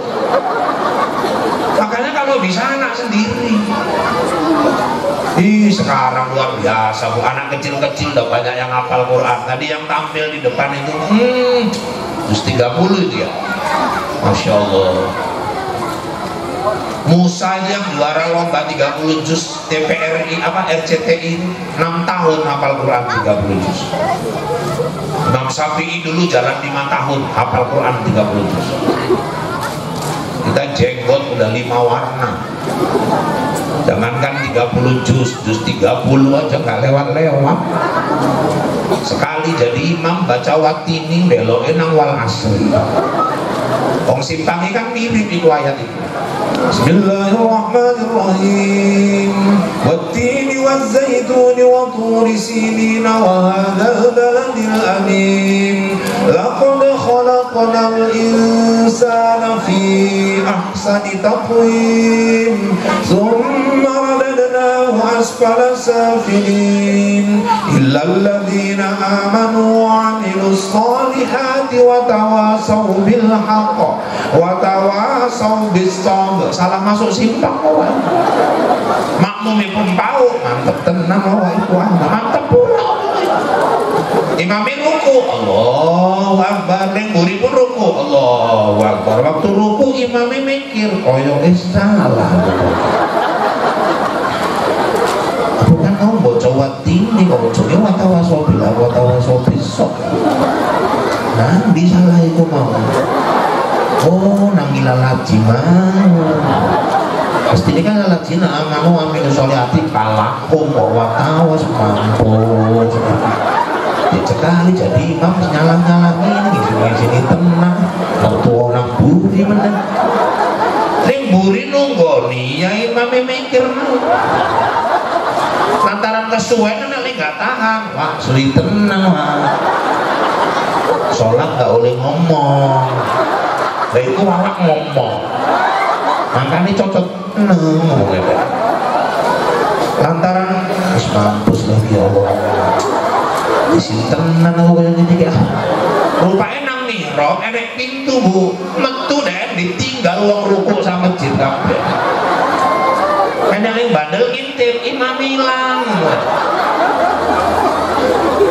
B: Makanya kalau bisa anak sendiri. Sekarang luar biasa Bu, anak kecil-kecil udah banyak yang hafal Quran. Tadi yang tampil di depan itu terus 30 itu ya. Masya Allah. Musa itu yang juara lomba 30 juz TPRI RCTI 6 tahun hafal Quran 30 juz. Imam Syafi'i dulu jalan 5 tahun hafal Quran 30 juz. Kita jenggot udah 5 warna. Jangankan 30 juz 30 aja nggak lewat-lewat. Sekali jadi imam baca watini beloke nang wal asri. Wong simpangi kan mirip itu ayat itu. Bismillahirrahmanirrahim. Wattini wazzaituni wa turi sinina wa hadzal baladil amin. Laqad khalaqnal insana fi ahsani taqwim. Thumma radadnahu asfala safilin. Illal ladzina amanu wa 'amilus solihati wa tawasaw bil haqq wa tawasaw bis sabr. Salah masuk simpang wae. Makmumipun pau mantep tenan wae iku mantep pula. Imame ruku Allahu Akbar, ning mburi pun ruku Allahu Akbar. Waktu ruku imame mikir koyo salah. Aku kan mau baca watini kok bacane watawasobil sok. Nah, bisa lah itu mau. Oh, nangila laji mau. Pasti ini kan laji amanu amin solihati kalakum watawas mampus. Ya sekali jadi imam nyalang-nyalangin gitu sini tenang. Waktu orang buri menang. Ning buri nunggoni ya imame mikir lantaran kesuwen nek gak tahan. Wah, sulit tenang wah. Sholat gak boleh ngomong. Lah itu awak ngomong. Makanya cocok ngomongnya. Lantaran wis mampus lagi ya Allah. Isi tenan aku kaya gini ya. Rupanya nang mihrab enek pintu Bu. Metu deh ditinggal wong ruku sama masjid kabeh. Enek yang bandel ngintip imam hilang.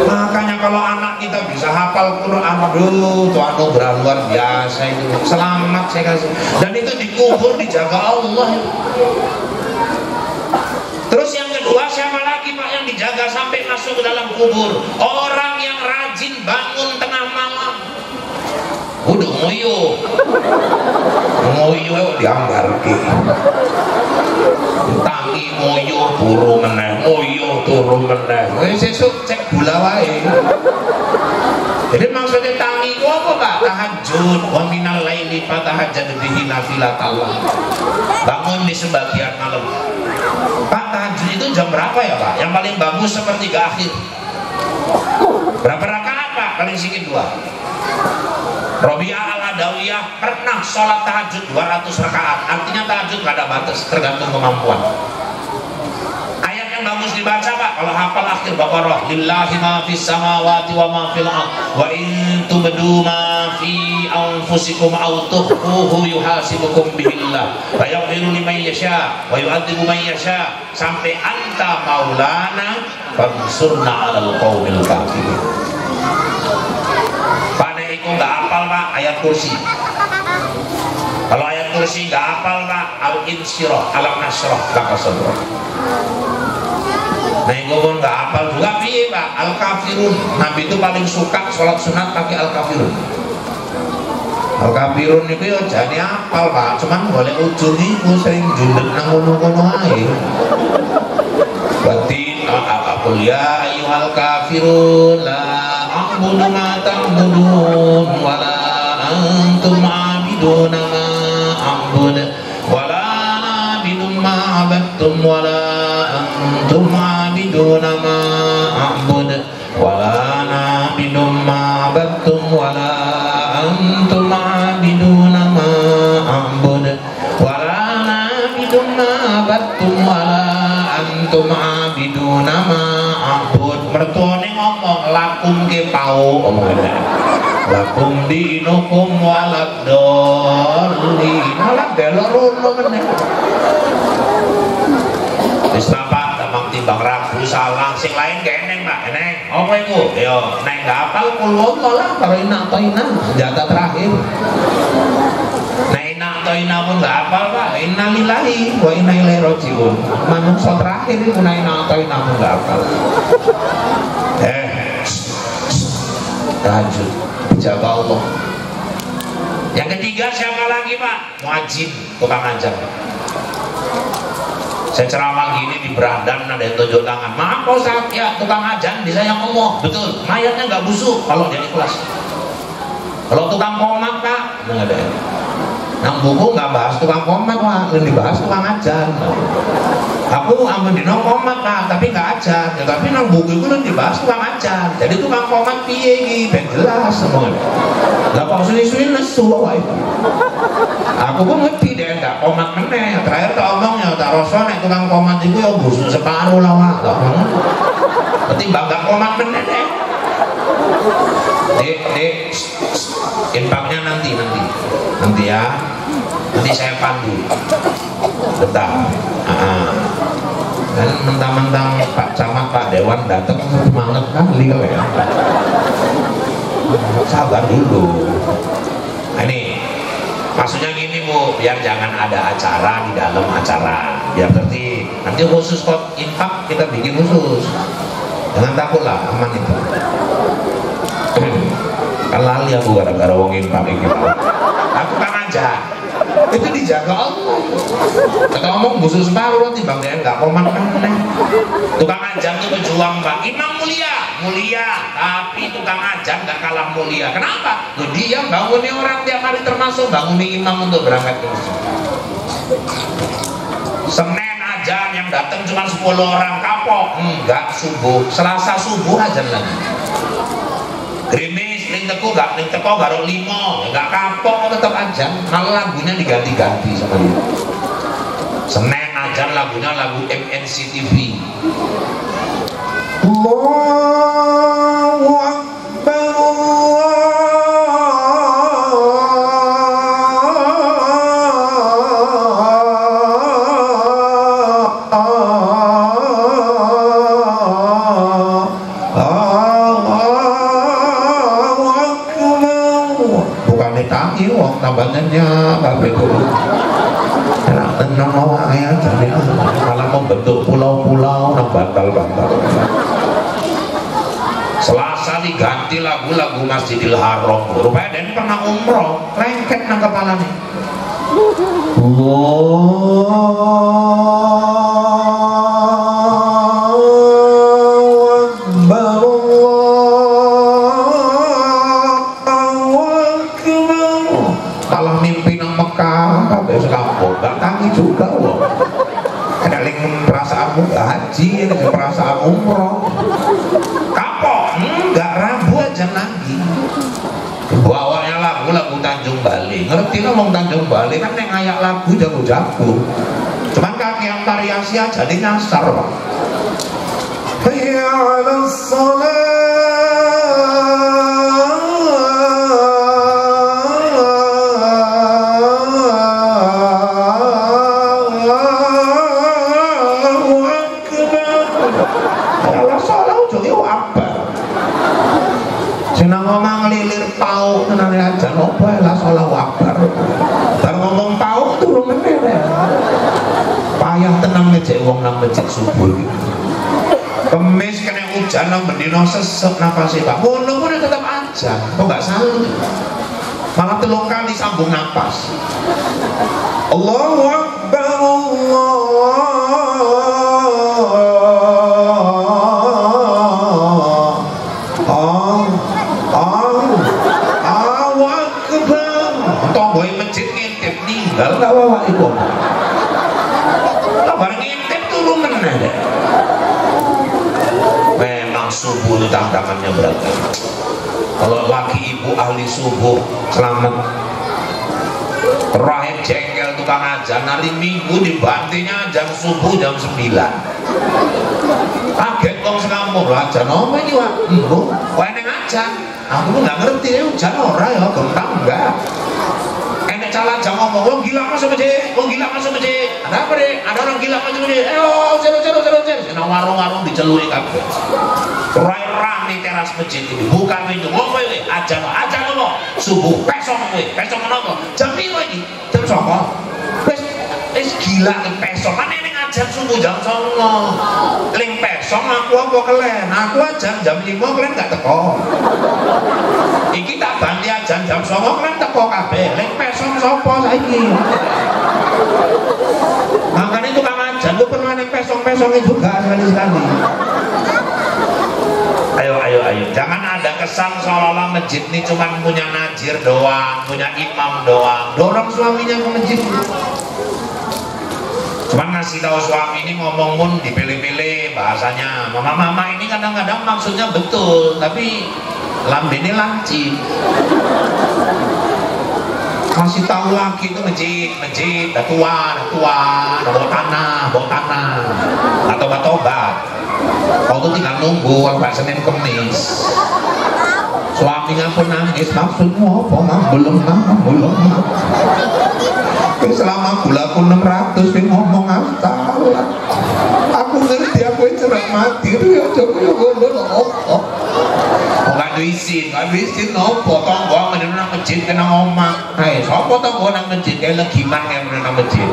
B: Makanya kalau anak kita bisa hafal Quran, aduh, itu anugerah luar biasa itu. Selamat saya kasih. Dan itu dikubur dijaga Allah. Terus yang kedua siapa lagi Pak yang dijaga sampai masuk ke dalam kubur? Orang yang rajin bangun tengah malam. Udah ngoyo dianggarke. Tangi ngoyo turu meneh, ngoyo turu meneh. Sesuk cek gula wae. Jadi maksudnya tangi itu apa Pak? Tahajud, wa minal laili fatahajjad bihi nafilatallah. Bangun di sebagian malam. Pak, tahajud itu jam berapa ya Pak? Yang paling bagus sepertiga akhir. Berapa rakaat Pak? Paling sedikit 2. Robi'ah al-Adawiyah pernah sholat tahajud 200 rakaat. Artinya tahajud gak ada batas, tergantung kemampuan. Ayat yang bagus dibaca Pak kalau hafal akhir Baqarah, lillahi ma fis samawati wa ma fil ardh wa in tubdu ma fi anfusikum aw tukhfuhu yuhasibukum billah wa yaghfiru liman yasha wa yu'adzibu man yasha sampai anta maulana fansurna 'alal qaumil kafirin. Iku nggak hafal Pak ayat kursi. Kalau ayat kursi nggak hafal Pak al-insyirah alam nasrah laka sadrak. Nah itu pun nggak hafal juga piye Pak. Al-kafirun, Nabi itu paling suka sholat sunat pakai al-kafirun. Al-kafirun itu ya jadi hafal Pak, cuman boleh ujung itu sering jundet nang ngono-ngono ae. Berarti aqul ya ayyuhal kafirun la a'budu ma ta'budun wa la antum 'abiduna ma a'budu wa la na'budu ma 'abadtum wa la antum 'abiduna ma a'budu wa la na'budu ma 'abadtum wa la antum 'abiduna ma a'budu wa la na'budu ma 'abadtum wa la antum 'abiduna ma a'bud. Mertuane ngomong lakum ke pau omongane. Lakum dinukum walad dolli. Malah belok rono meneh. Wis Pak, gampang timbang ragu salah sing lain keneng Pak, eneng. Apa iku? Yo, nek gak hafal kul lah karo inak toina jatah terakhir. Nah inak toina pun gak hafal Pak, innalillahi wa inna ilaihi rajiun. Manungsa terakhir iku nek inak toina pun gak hafal. Tahajud jaga Allah. Yang ketiga siapa lagi Pak? Muadzin, tukang azan. Saya ceramah gini di berandang ada yang tunjuk tangan. Maaf Pak Ustaz, ya tukang azan bisa yang ngomong. Betul, mayatnya nggak busuk kalau dia ikhlas. Kalau tukang komat Pak, nggak ada. Nang buku nggak bahas tukang komat Pak, yang dibahas tukang azan. Aku aman dino komat Pak, tapi nggak azan. Ya, tapi nang buku itu yang dibahas tukang azan. Jadi tukang komat piye iki, ben jelas semuanya. Lah kok suwi-suwi nesu wae. Aku pun ngerti deh enggak komat meneh. Terakhir tak omongnya tak rasa nek tukang komat iku ya busuk separuh lah Pak. Ketimbang enggak komat meneh deh. Dek, infaknya nanti ya. Nanti saya pandu. Bentar. Dan mentang-mentang Pak Camat, Pak Dewan datang semangat kali ya. Sabar dulu. Nah, ini maksudnya gini Bu, biar jangan ada acara di dalam acara, biar tertib. Nanti khusus kok infak kita bikin khusus. Jangan takut lah, aman itu. Kan lali aku gara-gara wong infak iki. Aku kan aja. Itu dijaga Allah. Kata ngomong busuk separuh timbang dia enggak komat meneh. Tukang ajan itu berjuang Pak. Imam mulia, tapi tukang ajan enggak kalah mulia. Kenapa? Loh, dia bangunnya orang tiap hari termasuk bangunnya imam untuk berangkat ke masjid. Senin ajan yang datang cuma 10 orang kapok. Enggak subuh. Selasa subuh ajan lagi. Grimis ning teko gak ning teko karo 5 enggak kapok tetap ajan, malah lagunya diganti-ganti sama dia. Senin ajan lagunya lagu MNC TV. Allahu Akbar tambangannya kabeh kuwi. Enak tenan wae jane malah membentuk pulau-pulau nang bantal-bantal. Selasa diganti lagu-lagu Masjidil Haram. Rupanya den pernah umroh, lengket nang kepalane. Gak tangi juga loh. Ada link perasaanmu haji, ini perasaan umroh. Kapok, gak rabu aja lagi. Bawanya lagu Tanjung Bali. Ngerti ngomong Tanjung Bali kan yang ngayak lagu jago-jago. Cuman kaki yang variasi aja jadi nyasar Pak. Hayya 'alas shalah. Tenane aja nopo lah Allahu Akbar. Bar ngomong tau turu meneh. Payah tenang ngejek wong nang masjid subuh iki.
A: Kemis kena hujan nang bendino sesek nafasnya Pak. Ngono pun tetap aja. Kok nggak salah? Malah 3 kali sambung napas. Allahu Akbar, Allahu Akbar. Tonggoe masjid ngintip ninggal gak wawa iku. Lah bareng ngintip turu meneh. Memang subuh itu tantangannya berat. Kalau laki ibu ahli subuh selamat. Rahim jengkel tukang ajan hari Minggu dibantinya jam subuh jam 9. Kaget wong sekampung lho ajan apa iki Wak? Ibu, kok eneng ajan? Aku nggak ngerti hujan ora ya, gentang enggak. Enek calon aja ngomong, wong gila masuk masjid, wong gila masuk masjid. Ada apa deh? Ada orang gila masuk masjid. Seru. Nang warung-warung diceluri kabeh. Rai-rai teras masjid ini bukan pintu. Ngopo iki? Ajan apa? Subuh pesong kowe. Pesong menapa? Jam piro iki? Jam 9. Wis gila ke pesong. Kan ning ajan subuh jam 09. Ling pesong aku apa kelen? Aku ajan jam 5 kelen gak teko. Iki tak banti ajan jam 09 kelen teko kabeh. Ling pesong sapa saiki? Makanya tukang ajan ku pernah ning pesong-pesongnya juga sekali-sekali. Ayo, jangan ada kesan seolah-olah masjid ini cuma punya najir doang, punya imam doang. Dorong suaminya ke masjid. Cuman ngasih tahu suami ini ngomong pun dipilih-pilih bahasanya. Mama ini kadang-kadang maksudnya betul, tapi lambene lancip. Kasih tahu lagi itu masjid, dah tua, bawa tanah, atau tobat. Kau tuh tinggal nunggu sampai Senin Kemis. Suaminya pun nangis, maksudmu apa? Belum. Selama gulaku 600 dia ngomong apa? Aku ngerti aku cerah mati itu ya coba ya ngono opo. Enggak duisin opo tonggo meneng nang masjid kena omah. Hai, sapa tonggo nang masjid kae legiman kae meneng nang masjid.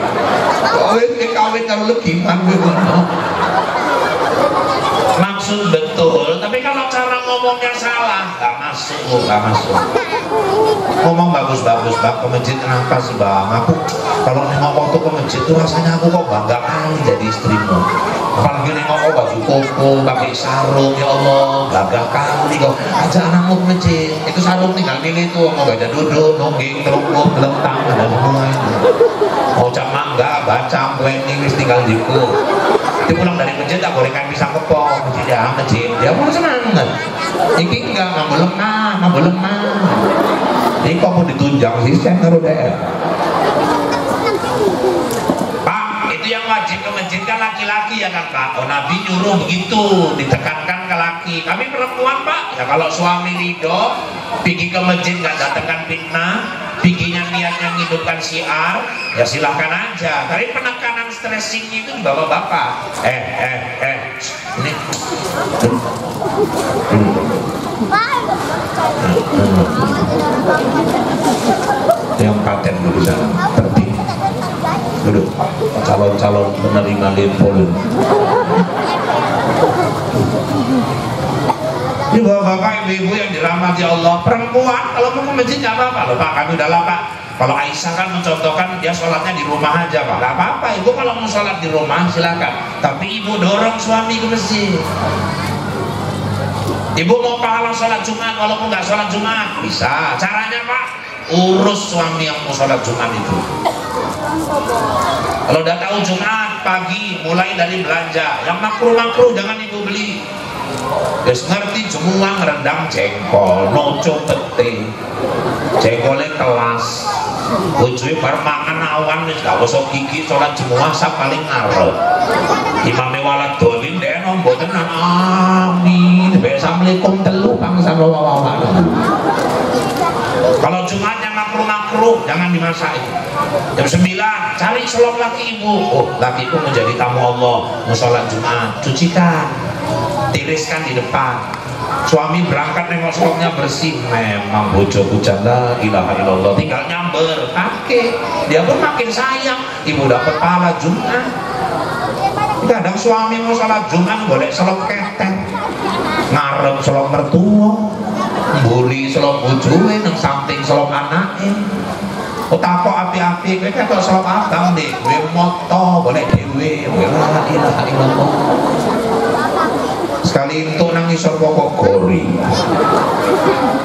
A: Wis kawin karo legiman kowe ngono. Maksud betul, tapi kalau cara ngomongnya salah, nggak masuk. Ngomong bagus-bagus, Bang, ke masjid kenapa sih Bang? Aku kalau nengok waktu ke masjid tuh rasanya aku kok bangga kali jadi istrimu. Apalagi nengok baju koko, pakai sarung, ya Allah, bangga kali kok. Ajak anakmu ke masjid, itu sarung tinggal milih tuh, mau baca duduk, nongging, terungkup, gelentang, ada semua itu. Mau cap mangga, baca, planning, tinggal diku. Dia pulang dari masjid tak gorengan pisang kepong masjid dia pun senang kan. Iki enggak ngambul lemah ini kok mau ditunjang sih saya ngaruh deh Pak. Itu yang wajib ke masjid kan laki-laki ya kan Pak. Oh Nabi nyuruh begitu, ditekankan ke laki. Kami perempuan Pak ya kalau suami ridho pergi ke masjid nggak datangkan fitnah, bikinnya niatnya menghidupkan syiar, ya silahkan aja. Tapi penekanan stressingnya itu di bapak-bapak. Ini yang paten dulu sana, tertib. Duduk, calon-calon penerima lempol. Ini bapak-bapak, ibu-ibu yang dirahmati Allah, perempuan kalau mau ke masjid nggak apa-apa loh Pak, kami udah lah Pak. Kalau Aisyah kan mencontohkan dia sholatnya di rumah aja Pak, nggak apa-apa. Ibu kalau mau sholat di rumah silakan, tapi ibu dorong suami ke masjid. Ibu mau pahala sholat Jumat walaupun nggak sholat Jumat bisa. Caranya Pak, urus suami yang mau sholat Jumat itu. Kalau udah tahu Jumat pagi mulai dari belanja, yang makruh jangan ibu beli. Terus ngerti semua ngerendang jengkol, noco pete, jengkolnya kelas, bujui permangan awan wis gak usah gigi sholat Jumat sak paling ngarep. Imame walad dolin deh nombo tenan amin. Assalamualaikum telu bangsa wawa. Kalau Jumatnya makruh jangan dimasak itu. Jam 9 cari selop laki ibu. Oh lakiku menjadi tamu Allah mau sholat Jumat, cucikan, tiriskan di depan. Suami berangkat nengok selopnya bersih. Memang bojoku janda ilaha illallah, tinggal nyamber pakai. Dia pun makin sayang. Ibu dapat pahala Jumat. kadang suami mau salat Jumat golek selop ketek, ngarep selop mertua, mbuli selop bojone, nang samping selop anake. Kok takok api-api, kowe ketok selop abang deh, kowe moto golek dhewe, la ilaha illallah. Sekali itu nang isor pokok gori.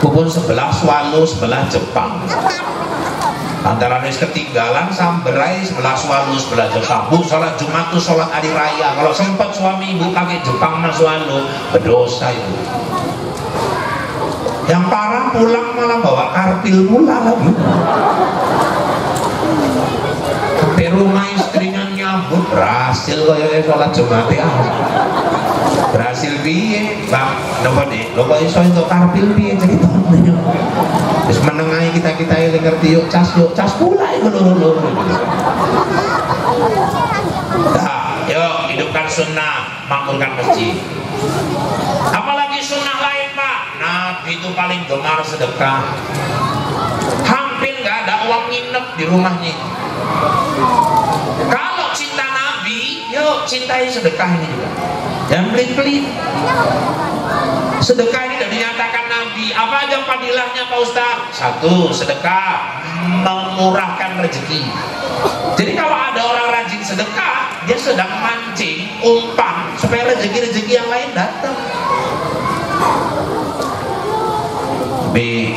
A: Kupun sebelah Swalu, sebelah Jepang. Antara wis ketinggalan samberai sebelah Swalu, sebelah Jepang. Bu, sholat Jumat tuh sholat hari raya. Kalau sempat suami ibu pakai Jepang mas Swalu, berdosa itu. Yang parah pulang malah bawa karpil pula lagi. Sampai rumah istrinya nyambut, berhasil kayak sholat Jumat ya. Berhasil piye, Bang? Napa Dik? Lho kok iso entuk karpil piye ceritane? Wis menengahi kita-kita yang ngerti yuk cas pula iku loro-loro. Nah, yuk hidupkan sunnah, makmurkan masjid. Apalagi sunnah lain, Pak? Nabi itu paling gemar sedekah. Hampir nggak ada uang nginep di rumahnya. Kalau cinta Nabi, yuk cintai sedekah ini juga. Jangan pelit-pelit. Sedekah ini sudah dinyatakan Nabi. Apa aja fadilahnya Pak Ustaz? Satu, sedekah memurahkan rezeki. Jadi kalau ada orang rajin sedekah, dia sedang mancing umpan supaya rezeki-rezeki yang lain datang. Tapi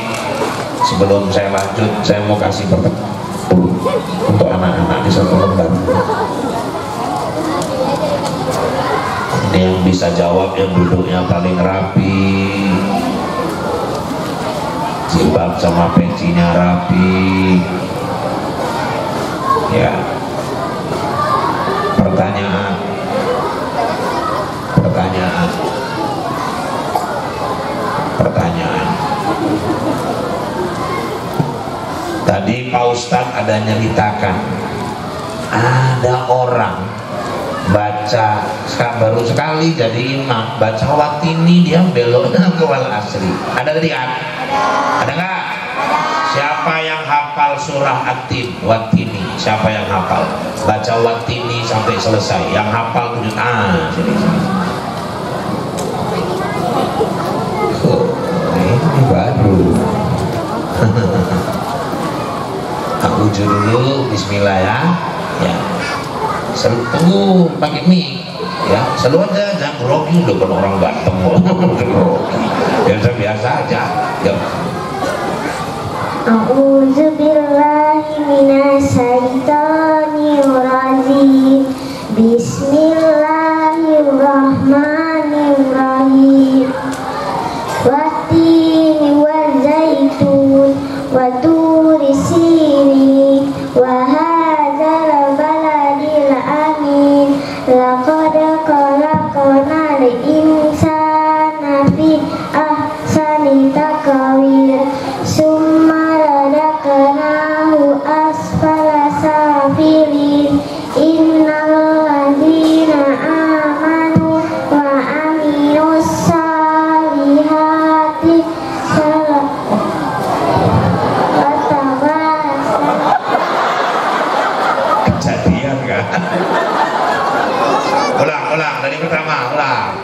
A: sebelum saya lanjut, saya mau kasih pertanyaan untuk anak-anak di satu lembar. Ini yang bisa jawab yang duduknya paling rapi, jilbab sama pencinya rapi. Ya, pertanyaan tadi Pak Ustadz ada nyeritakan ada orang baca baru sekali jadi imam, baca Watini dia beloknya ke Wal Asri. Ada tadi kan? Ada nggak? Siapa yang hafal surah At-Tin, Watini? Siapa yang hafal? Baca Watini sampai selesai. Yang hafal tunjuk sini. Ini baru. Aku dulu Bismillah ya. Ya. Tunggu pakai mie ya, selalu aja jangan grogi loh kalau orang ganteng biasa aja ya.
C: A'udzubillahi minasyaitonirrajim. Bismillahirrahmanirrahim. Wattini wa zaitun wa turi sini wa laqad khalaqnal insana fi ahsani taqwim summa radaknahu asfala safilin innal ladzina amanu wa amilus salihati
A: kejadian kan? Ulang dari pertama, ulang.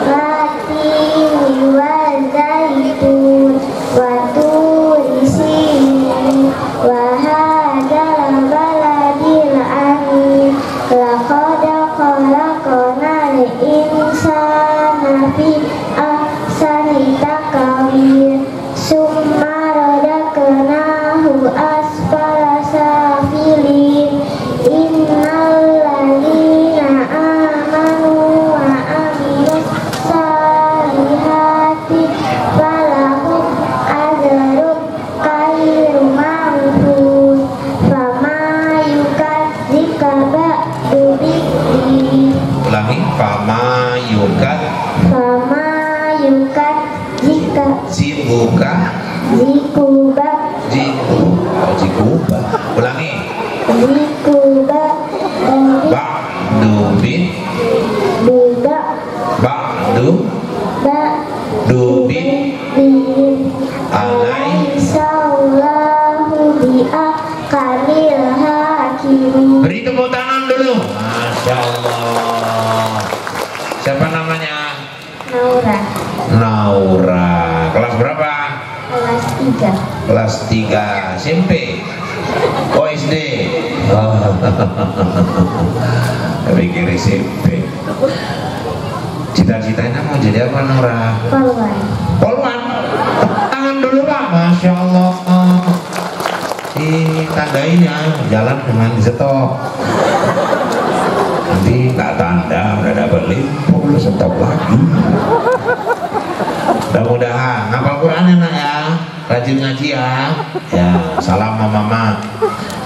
C: Watini wa zaitun wa turi sini wa hadzal baladil amin laqad khalaqnal insana fi ahsani taqwim summa radaknahu asfala safilin innal ladzina amanu wa amilus salihati falahum ajrun ghairu mamnun fama yukadzika ba'du bidzin.
A: Ulangi, fama
C: yukadzika
A: zibuka jikuba. Ulangi,
C: zikuba
A: ba'du bin alai
C: sallahu bi'akamil syakirin.
B: Beri tepuk tangan dulu. Masya Allah. Siapa namanya?
C: Naura,
B: Naura. Kelas berapa?
C: kelas 3.
B: Kelas 3 SMP. Oh SD. Oh. Pikir SMP. Cita-citanya mau jadi apa Naura?
C: Polwan.
B: Polwan. Tangan dulu Pak. Masya Allah. Ditandain ya, jalan dengan stop. Nanti tak tanda udah dapat limpul stop lagi. Mudah-mudahan ngapal Quran ya nak ya, rajin ngaji ya. Ya salam sama mama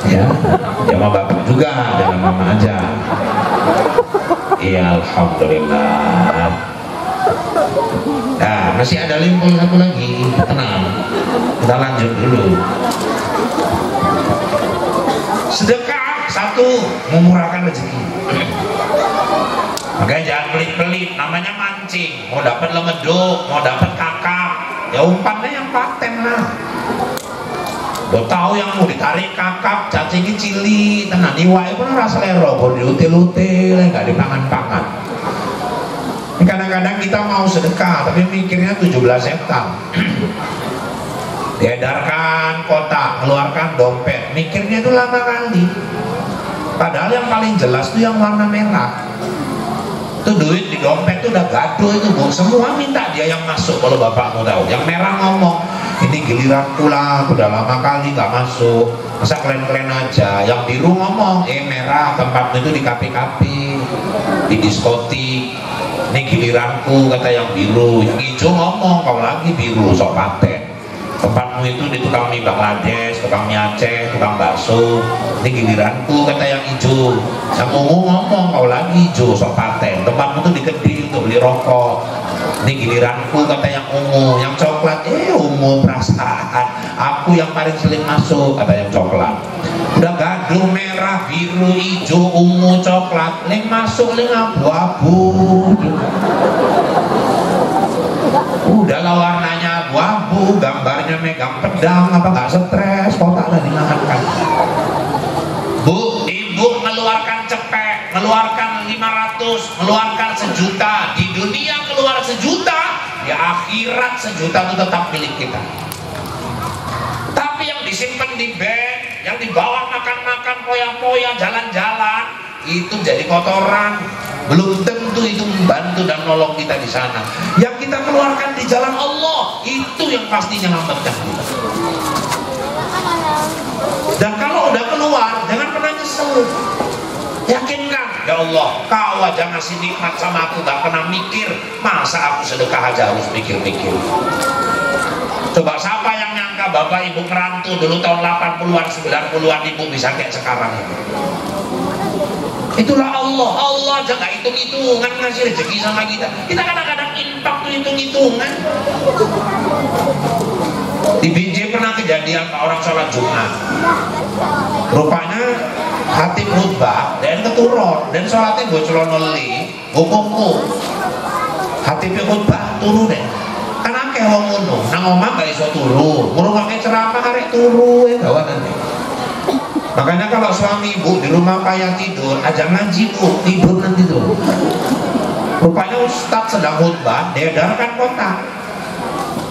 B: ya, sama bapak juga, jangan mama aja. Iya alhamdulillah. Nah masih ada limpul satu lagi, tenang, kita lanjut dulu. Sedekah satu, memurahkan rezeki. Makanya jangan pelit-pelit, namanya mancing. Mau dapat lemeduk, mau dapat kakap, ya umpannya yang paten lah. Udah tahu yang mau ditarik kakap, cacingnya cili, tenang iwai pun rasa lero, boleh diutil-util, nggak dipangan-pangan. Kadang-kadang kita mau sedekah, tapi mikirnya 17 hektar. Diedarkan kotak, keluarkan dompet, mikirnya itu lama kali. Padahal yang paling jelas itu yang warna merah. Itu duit di dompet itu udah gaduh itu Bu. Semua minta dia yang masuk kalau bapakmu tahu. Yang merah ngomong, ini giliranku lah, udah lama kali nggak masuk. Masa keren-keren aja. Yang biru ngomong, merah tempatmu itu di kafe-kafe, di diskotik. Ini giliranku kata yang biru. Yang hijau ngomong, kau lagi biru sok paten. Tempatmu itu di tukang mie Bangladesh, tukang mie Aceh, tukang bakso. Ini giliranku kata yang hijau. Yang ungu ngomong kau lagi hijau sok paten. Tempatmu itu di Kediri untuk beli rokok. Ini giliranku kata yang ungu. Yang coklat ungu perasaan. Aku yang paling sering masuk kata yang coklat. Udah gaduh merah, biru, hijau, ungu, coklat. Ling masuk ling abu-abu. Udahlah warnanya abu-abu, gambarnya megang pedang, apa nggak stres, kotak lah dimakan. Bu, ibu mengeluarkan cepek, mengeluarkan 500, mengeluarkan 1 juta. Di dunia keluar 1 juta, di akhirat 1 juta itu tetap milik kita. Tapi yang disimpan di bank, yang dibawa makan-makan, poya-poya, jalan-jalan, itu jadi kotoran. Belum tentu itu membantu dan nolong kita di sana. Yang kita keluarkan di jalan Allah, itu yang pasti menyelamatkan kita. Dan kalau udah keluar, jangan pernah nyesel. Yakinkan, ya Allah, kau aja ngasih nikmat sama aku, gak pernah mikir. Masa aku sedekah aja harus mikir-mikir. Coba siapa yang nyangka bapak ibu ngerantau dulu tahun 80-an, 90-an ibu bisa kayak sekarang ini. Itulah Allah aja gak hitung-hitungan ngasih rezeki sama kita. Kita kadang-kadang infak tuh hitung-hitungan. Di BJ pernah kejadian orang sholat Jumat. Rupanya hati khutbah dan keturun dan sholatnya gue celonoli, hukumku. Hati khutbah turu deh. Kan akeh wong ngono, nang omah gak iso turu. Ngrungokke ceramah arek turu gawat nanti. Makanya kalau suami ibu di rumah kayak tidur, aja ngaji Bu, tidur nanti tuh. Rupanya Ustadz sedang khutbah, diedarkan kotak.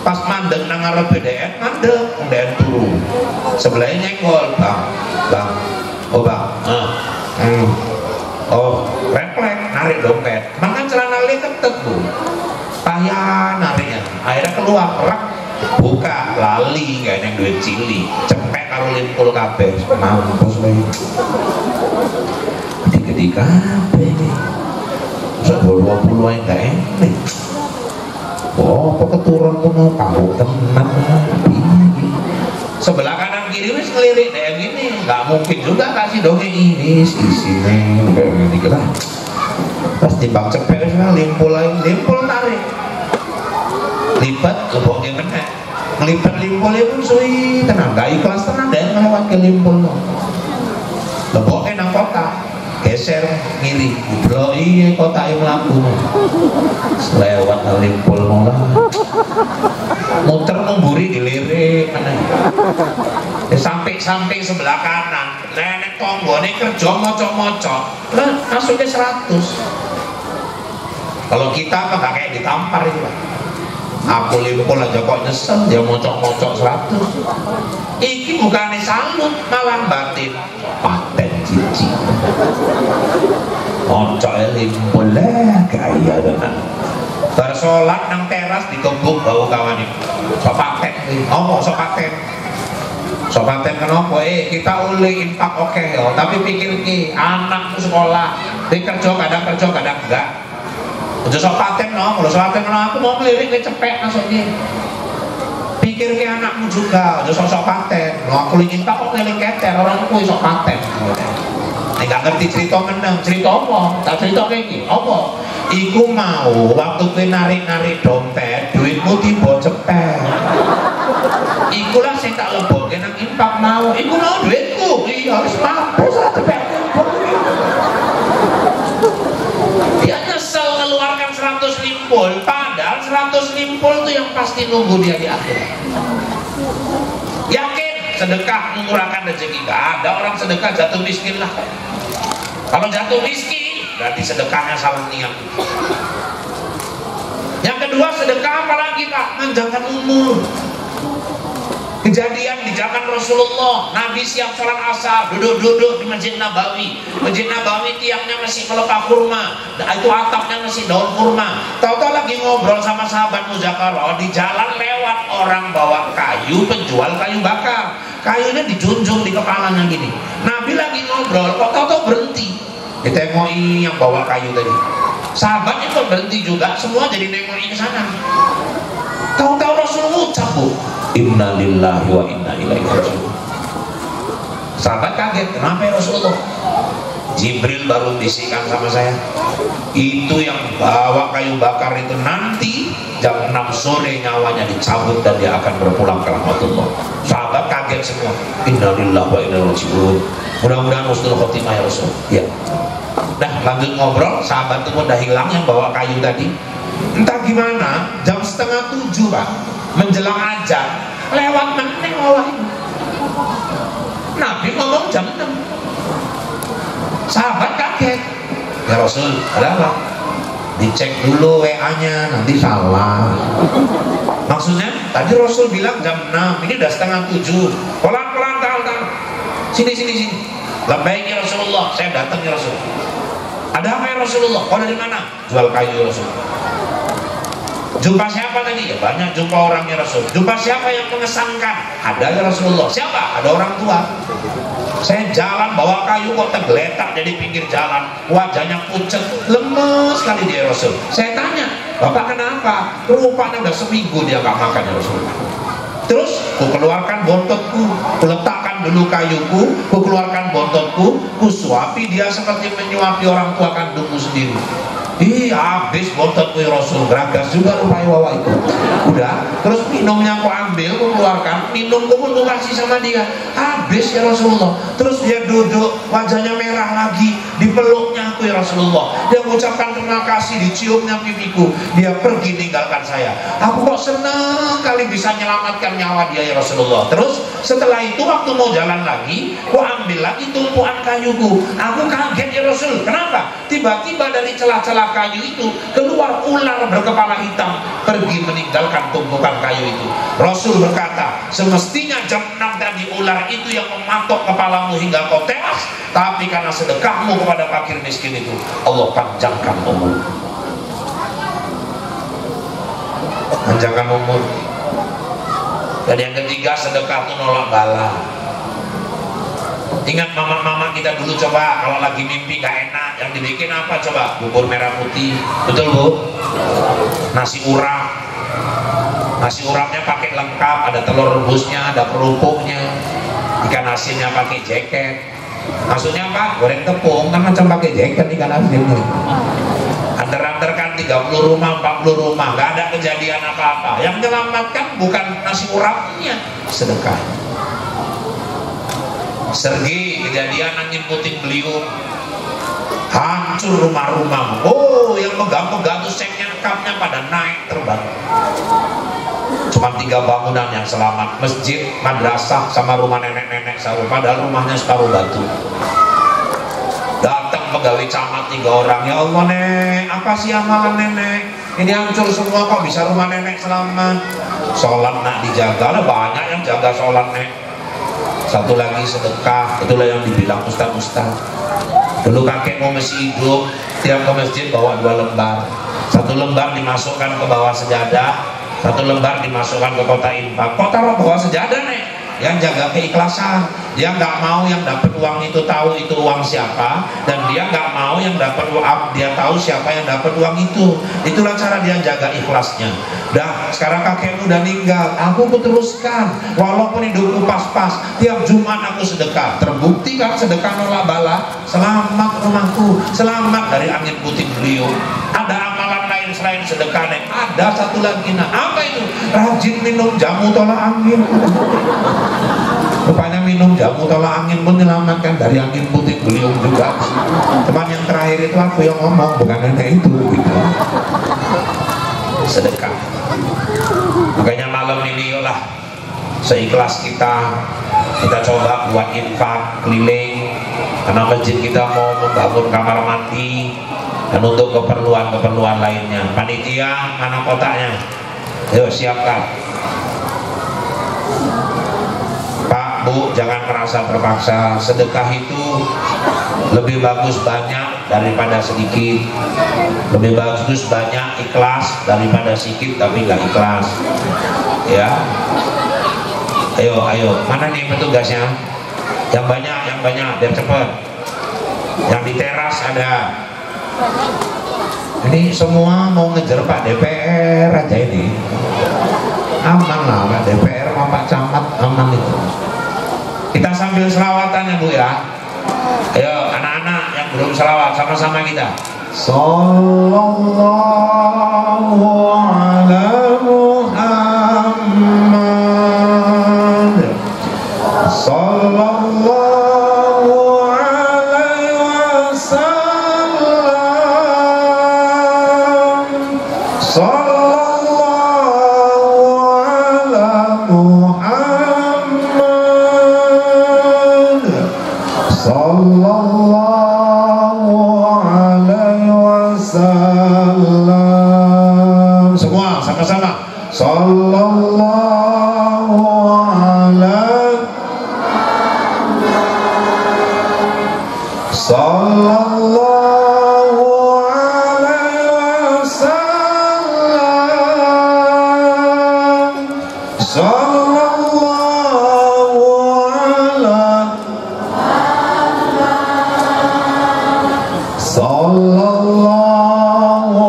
B: Pas mandek nang ngarep BDN, mandek, kemudian turu. Sebelahnya nyenggol, bang, oh bang, oh refleks, narik dompet. Makan celana li ketek Bu, payah nariknya. Akhirnya keluar, rak, buka, lali, gak ada yang duit cili, cepet karo limpul kabeh, mampus lagi. Gede-gede kabeh ini. Sebol 20 aja gak enak. Oh, kok keturun puno kamu teman. Sebelah kanan kiri wis ngelirik kayak gini, nggak mungkin juga kasih dongeng ini sini kayak gini lah. Pas timbang cepet wis limpul tarik. Lipat leboknya kena. Ngelipat limpulnya pun suwi tenang, gak ikhlas tenang dan melewat ke limpul. Leboknya nang kotak.
A: geser ngiri bro iya kota yang melaku lewat ngelimpul malah muter memburi dilirik sampai sebelah kanan nenek tonggone kerja mocok-mocok lah masuknya 100. Kalau kita apa gak kayak ditampar itu Pak. Aku limpul aja kok nyesel dia mocok-mocok 100. Iki bukannya salut malah batin paten cici mocoknya limpul lah kaya dengan bersolat nang teras dikebuk bau kawan ini sok paten ngomong sok paten kenapa kita uli infak oke yo tapi pikir ki anakmu sekolah dia kerja kadang enggak udah sok paten no kalau sok paten no aku mau melirik dia cepet maksudnya pikir ke anakmu juga udah sok paten no aku ingin tak kok keliling keter orang aku sok paten nggak ngerti cerita menang cerita apa tak cerita kayak gini apa iku mau waktu gue narik dompet duitmu tiba cepet ikulah saya tak lebok nang infak mau iku mau duitku iya harus mampus lah cepet dia nyesel ngeluarkan 100 limpul padahal 100 limpul tuh yang pasti nunggu dia di akhir. Yakin sedekah mengurangkan rezeki? Gak ada orang sedekah jatuh miskin lah. Kalau jatuh miskin berarti sedekahnya salah niat. Yang kedua sedekah apalagi Pak? Manjangkan umur. Kejadian di zaman Rasulullah, Nabi siap sholat asar, duduk di Masjid Nabawi. Masjid Nabawi tiangnya masih pelepah kurma, itu atapnya masih daun kurma. Tahu-tahu lagi ngobrol sama sahabat Muzakaro, di jalan lewat orang bawa kayu, penjual kayu bakar. Kayunya dijunjung di kepalanya gini. Nabi lagi ngobrol, kok tahu-tahu berhenti. Ditengoi yang bawa kayu tadi. Sahabatnya kok berhenti juga, semua jadi nengoi ke sana. Tahu-tahu Rasul ngucap Bu, Inna lillahi wa inna ilaihi raji'un. Sahabat kaget, kenapa ya Rasulullah? Jibril baru bisikan sama saya, itu yang bawa kayu bakar itu nanti jam 6 sore nyawanya dicabut dan dia akan berpulang ke rahmatullah. Sahabat kaget semua. Inna lillahi wa inna ilaihi raji'un. Mudah-mudahan husnul khotimah ya Rasul. Ya. Nah lanjut ngobrol, sahabat itu udah hilang yang bawa kayu tadi. Entah gimana, jam 6:30 Pak, menjelang azan, lewat meneng Allah ini. Nabi ngomong jam 6. Sahabat kaget. Ya Rasul, ada apa? Dicek dulu WA-nya, nanti salah. Maksudnya, tadi Rasul bilang jam 6, ini udah 6:30. Pelan-pelan, tahan. Sini. Labbaik ya Rasulullah, saya datang ya Rasul. Ada apa ya Rasulullah? Kau dari mana? Jual kayu ya Rasul. Jumpa siapa tadi? Ya banyak jumpa orangnya Rasul. Jumpa siapa yang mengesankan? Ada ya Rasulullah. Siapa? Ada orang tua. Saya jalan bawa kayu kok tergeletak jadi pinggir jalan, wajahnya pucet, lemes sekali dia Rasul. Saya tanya, Bapak kenapa? Rupanya udah seminggu dia gak makan ya Rasul. Terus ku keluarkan bontotku, ku letakkan dulu kayuku, ku keluarkan bontotku, ku suapi dia seperti menyuapi orang tua kandungmu sendiri. Ih, habis bontotku ya Rasul, geragas juga rupanya wawa itu. Udah, terus minumnya aku ambil, aku keluarkan, minumku pun aku kasih sama dia. Habis ya Rasulullah. Terus dia duduk, wajahnya merah lagi, dipeluknya aku ya Rasulullah. Dia mengucapkan terima kasih, diciumnya pipiku. Dia pergi ninggalkan saya. Aku kok senang kali bisa menyelamatkan nyawa dia ya Rasulullah. Terus setelah itu waktu mau jalan lagi, aku ambil lagi tumpuan kayuku. Aku kaget ya Rasul. Kenapa? Tiba-tiba dari celah-celah kayu itu keluar ular berkepala hitam pergi meninggalkan tumpukan kayu itu. Rasul berkata, semestinya jam 6 tadi ular itu yang mematok kepalamu hingga kau tewas, tapi karena sedekahmu kepada fakir miskin itu Allah panjangkan umur. Panjangkan umur. Dan yang ketiga, sedekah itu nolak bala. Ingat mama-mama kita dulu, coba kalau lagi mimpi gak enak, yang dibikin apa coba? Bubur merah putih, betul Bu? Nasi urap. Nasi urapnya pakai lengkap, ada telur rebusnya, ada kerupuknya, ikan asinnya pakai jaket. Maksudnya apa? Goreng tepung kan macam pakai jaket ikan asinnya. Antar-antar kan 30 rumah, 40 rumah, gak ada kejadian apa-apa. Yang menyelamatkan bukan nasi urapnya, sedekah. Sergi kejadian nyimputin beliau
B: hancur rumah-rumahmu. Oh, yang pegang-pegang tuh seknya kapnya pada naik terbang. Cuma 3 bangunan yang selamat, masjid, madrasah, sama rumah nenek-nenek separuh, padahal rumahnya separuh batu. Datang pegawai camat 3 orang, ya Allah nek, apa sih amalan nenek? Ini hancur semua, kok bisa rumah nenek selamat? Sholat nak dijaga, lah banyak yang jaga sholat nek. Satu lagi sedekah, itulah yang dibilang ustaz-ustaz. Dulu kakekmu masih hidup, tiap ke masjid bawa 2 lembar. 1 lembar dimasukkan ke bawah sejadah, 1 lembar dimasukkan ke kotak infak. Kok taruh bawah sejadah nek? Yang jaga keikhlasan. Dia nggak mau yang dapat uang itu tahu itu uang siapa, dan dia nggak mau yang dapat uang dia tahu siapa yang dapat uang itu. Itulah cara dia jaga ikhlasnya. Dah, sekarang kakekmu udah meninggal, aku teruskan walaupun hidupku pas-pas, tiap Jumat aku sedekah. Terbukti kan sedekah nolak bala. Selamat rumahku, selamat dari angin puting beliung. Ada amalan lain selain sedekah nek? Ada satu lagi. Nah, apa itu? Rajin minum jamu tolak angin. Rupanya minum jamu tolak angin menyelamatkan dari angin puting beliung juga. Cuman yang terakhir itu aku yang ngomong, bukan nenek itu gitu. Sedekah. Makanya malam ini yolah seikhlas kita coba buat infak keliling, karena masjid kita mau membangun kamar mandi dan untuk keperluan-keperluan lainnya. Panitia mana kotaknya? Ayo siapkan. Pak, Bu, jangan merasa terpaksa. Sedekah itu lebih bagus banyak daripada sedikit. Lebih bagus banyak ikhlas daripada sedikit tapi nggak ikhlas. Ya. Ayo. Mana nih petugasnya? Yang banyak, biar cepet. Yang di teras ada. Ini semua mau ngejar Pak DPR aja ini. Aman lah Pak DPR sama Pak Camat, aman itu. Kita sambil selawatan ya Bu ya. Ayo anak-anak yang belum selawat sama-sama kita. Sallallahu ala Muhammad. Sallallahu alaihi wasallam. Sallallahu ala Muhammad. Sallallahu alaihi wasallam. Semua sama-sama. Sallallahu alaihi. Sallallahu alaihi wasallam. Sallallahu alaihi. Sallallahu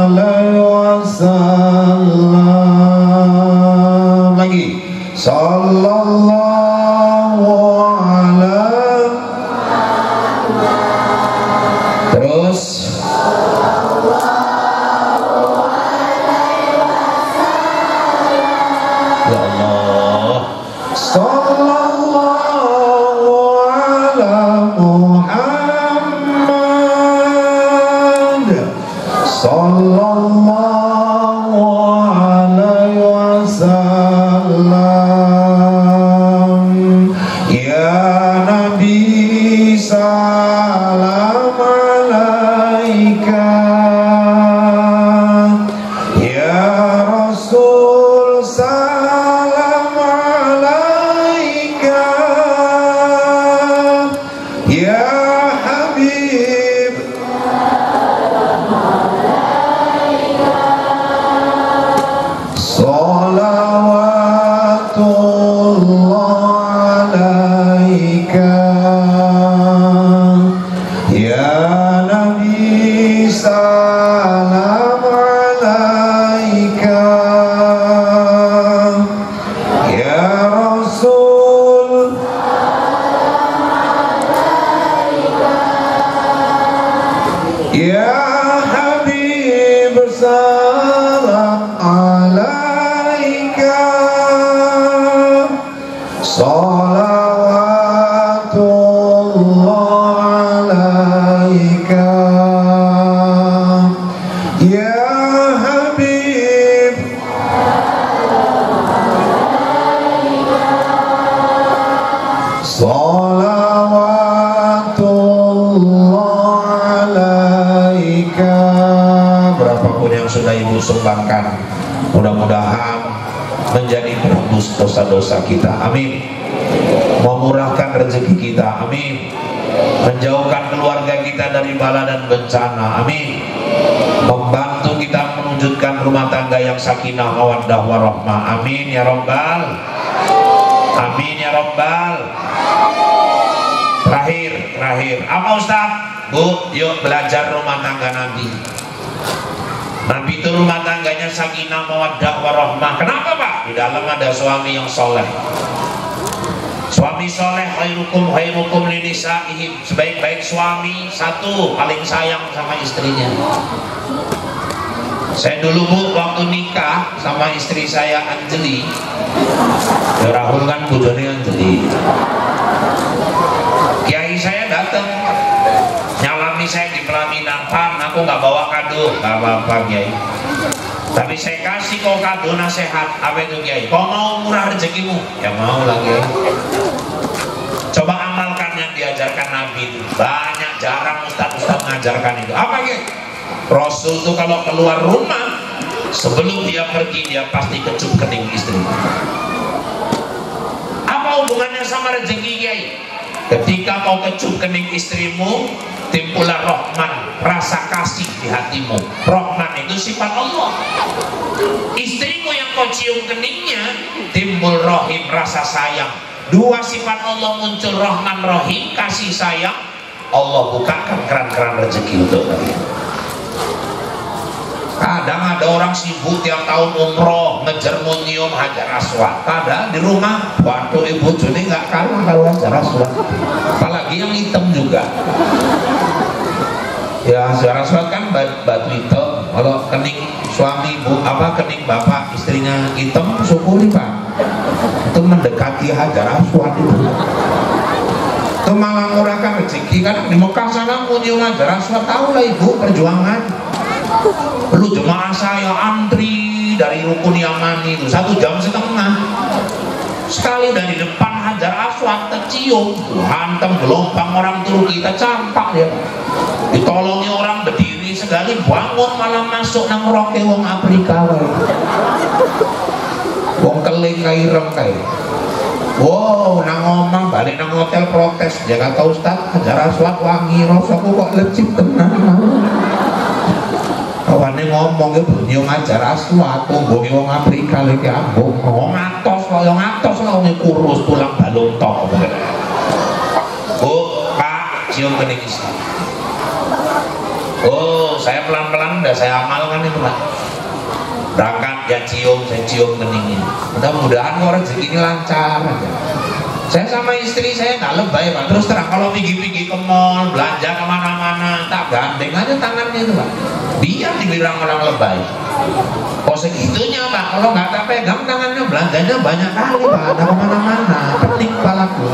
B: alaihi wasallam. Lagi. Sallallahu alaihi. Terus. Ya Allah. Sallallahu ala Muhammad. Sallallahu alaihi wasallam. Ya Nabi salam alaika. Ya Rasul salam alaika. Ya Habib salawatullah alaika. Ya Nabi salam alaika. Ya Rasul ya Habib salam alaika. Salawatullah alaika.
A: sudah ibu sumbangkan mudah-mudahan menjadi penebus dosa-dosa kita, amin. Memurahkan rezeki kita, amin. Menjauhkan keluarga kita dari bala dan bencana, amin. Membantu kita mewujudkan rumah tangga yang sakinah mawaddah warahmah, amin ya rabbal, amin ya rabbal. Terakhir apa Ustaz? Bu, yuk belajar rumah tangga Nabi. Nabi itu rumah tangganya sakinah mawaddah warahmah. Kenapa Pak? Di dalam ada suami yang soleh. Suami soleh khairukum linisa'ihim. Sebaik-baik suami satu paling sayang sama istrinya. Saya dulu Bu waktu nikah sama istri saya Anjeli, ya Rahul kan bujoni Anjeli. Kiai saya datang nyalami saya di pelaminan, Pan aku nggak bawa kado, nggak apa-apa Kiai, tapi saya kasih kau kado nasihat. Apa itu Kiai? Kau mau murah rezekimu? Ya mau lah Kiai. Coba amalkan yang diajarkan Nabi itu. Banyak, jarang ustaz-ustaz mengajarkan itu. Apa Kiai? Rasul itu kalau keluar rumah sebelum dia pergi dia pasti kecup kening istri. Apa hubungannya sama rezeki Kiai? Ketika kau kecup kening istrimu, timbullah Rahman, rasa kasih di hatimu. Rahman itu sifat Allah. Istrimu yang kau cium keningnya, timbul Rahim, rasa sayang. Dua sifat Allah muncul, Rahman Rahim, kasih sayang. Allah bukakan keran-keran rezeki untuk kalian. Kadang ada orang sibuk tiap tahun umroh ngejar nyium Hajar Aswad, padahal di rumah waduh ibu Juni nggak kalah kalau Hajar Aswad, apalagi yang hitam juga. Ya Hajar Aswad kan batu hitam. Kalau kening suami ibu kening bapak istrinya hitam, syukuri Pak, itu mendekati Hajar Aswad itu malah murahkan rezeki. Kan di Mekah sana mau nyium Hajar Aswad, tahu lah ibu perjuangan. Lu jemaah saya antri dari rukun Yamani itu 1,5 jam. Sekali dari depan Hajar Aswad tercium, hantam gelombang orang Turki, tercampak dia. Ditolongi orang berdiri sekali bangun malah masuk nang roke wong Afrika wae. Wong keling kairem kae. Wow, nang omah balik nang hotel protes. Dia kata Ustaz, Hajar Aswad wangi, rasaku kok lecit tenan. Kawane ngomong itu nyium Hajar Aswad, ngomongin wong Afrika lagi ambung, wong atos lah wong kurus tulang balung tok. Bu, Pak, cium kening istri. Oh, saya pelan-pelan udah saya amalkan itu Pak. Berangkat dia cium, saya cium keningnya. Mudah-mudahan kok rezeki ini lancar aja. Saya sama istri saya nggak lebay Pak, terus terang kalau pergi-pergi ke mall, belanja kemana-mana, tak gandeng aja tangannya itu Pak, biar dibilang orang lebay. Oh segitunya Pak, kalau nggak tak pegang tangannya belanjanya banyak kali Pak, ada kemana-mana, pening kepalaku.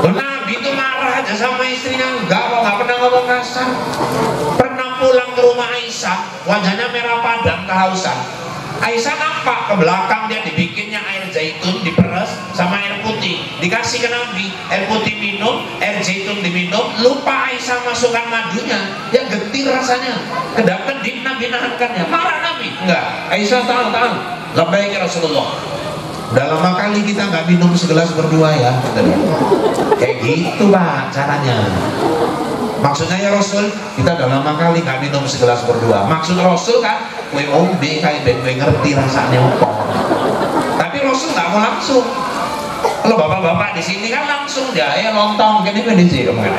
A: Nabi itu marah aja sama istrinya, enggak kok, nggak pernah ngomong kasar. Pernah pulang ke rumah Aisyah, wajahnya merah padam kehausan. Aisyah nampak ke belakang dia dibikinnya air zaitun diperes sama air putih, dikasih ke Nabi, air putih minum, air zaitun diminum, lupa Aisyah masukkan madunya, ya getir rasanya, kedap-kedip Nabi nahankannya, marah Nabi, enggak, Aisyah tahan, labbaik ya Rasulullah. Udah lama kali kita nggak minum segelas berdua ya, kayak gitu Pak caranya. Maksudnya ya Rasul, kita udah lama kali nggak minum segelas berdua. Maksud Rasul kan, kue ombe kayak gue ngerti rasanya apa. Tapi Rasul nggak mau langsung. Kalau bapak-bapak di sini kan langsung dia, lontong gini di sini kan.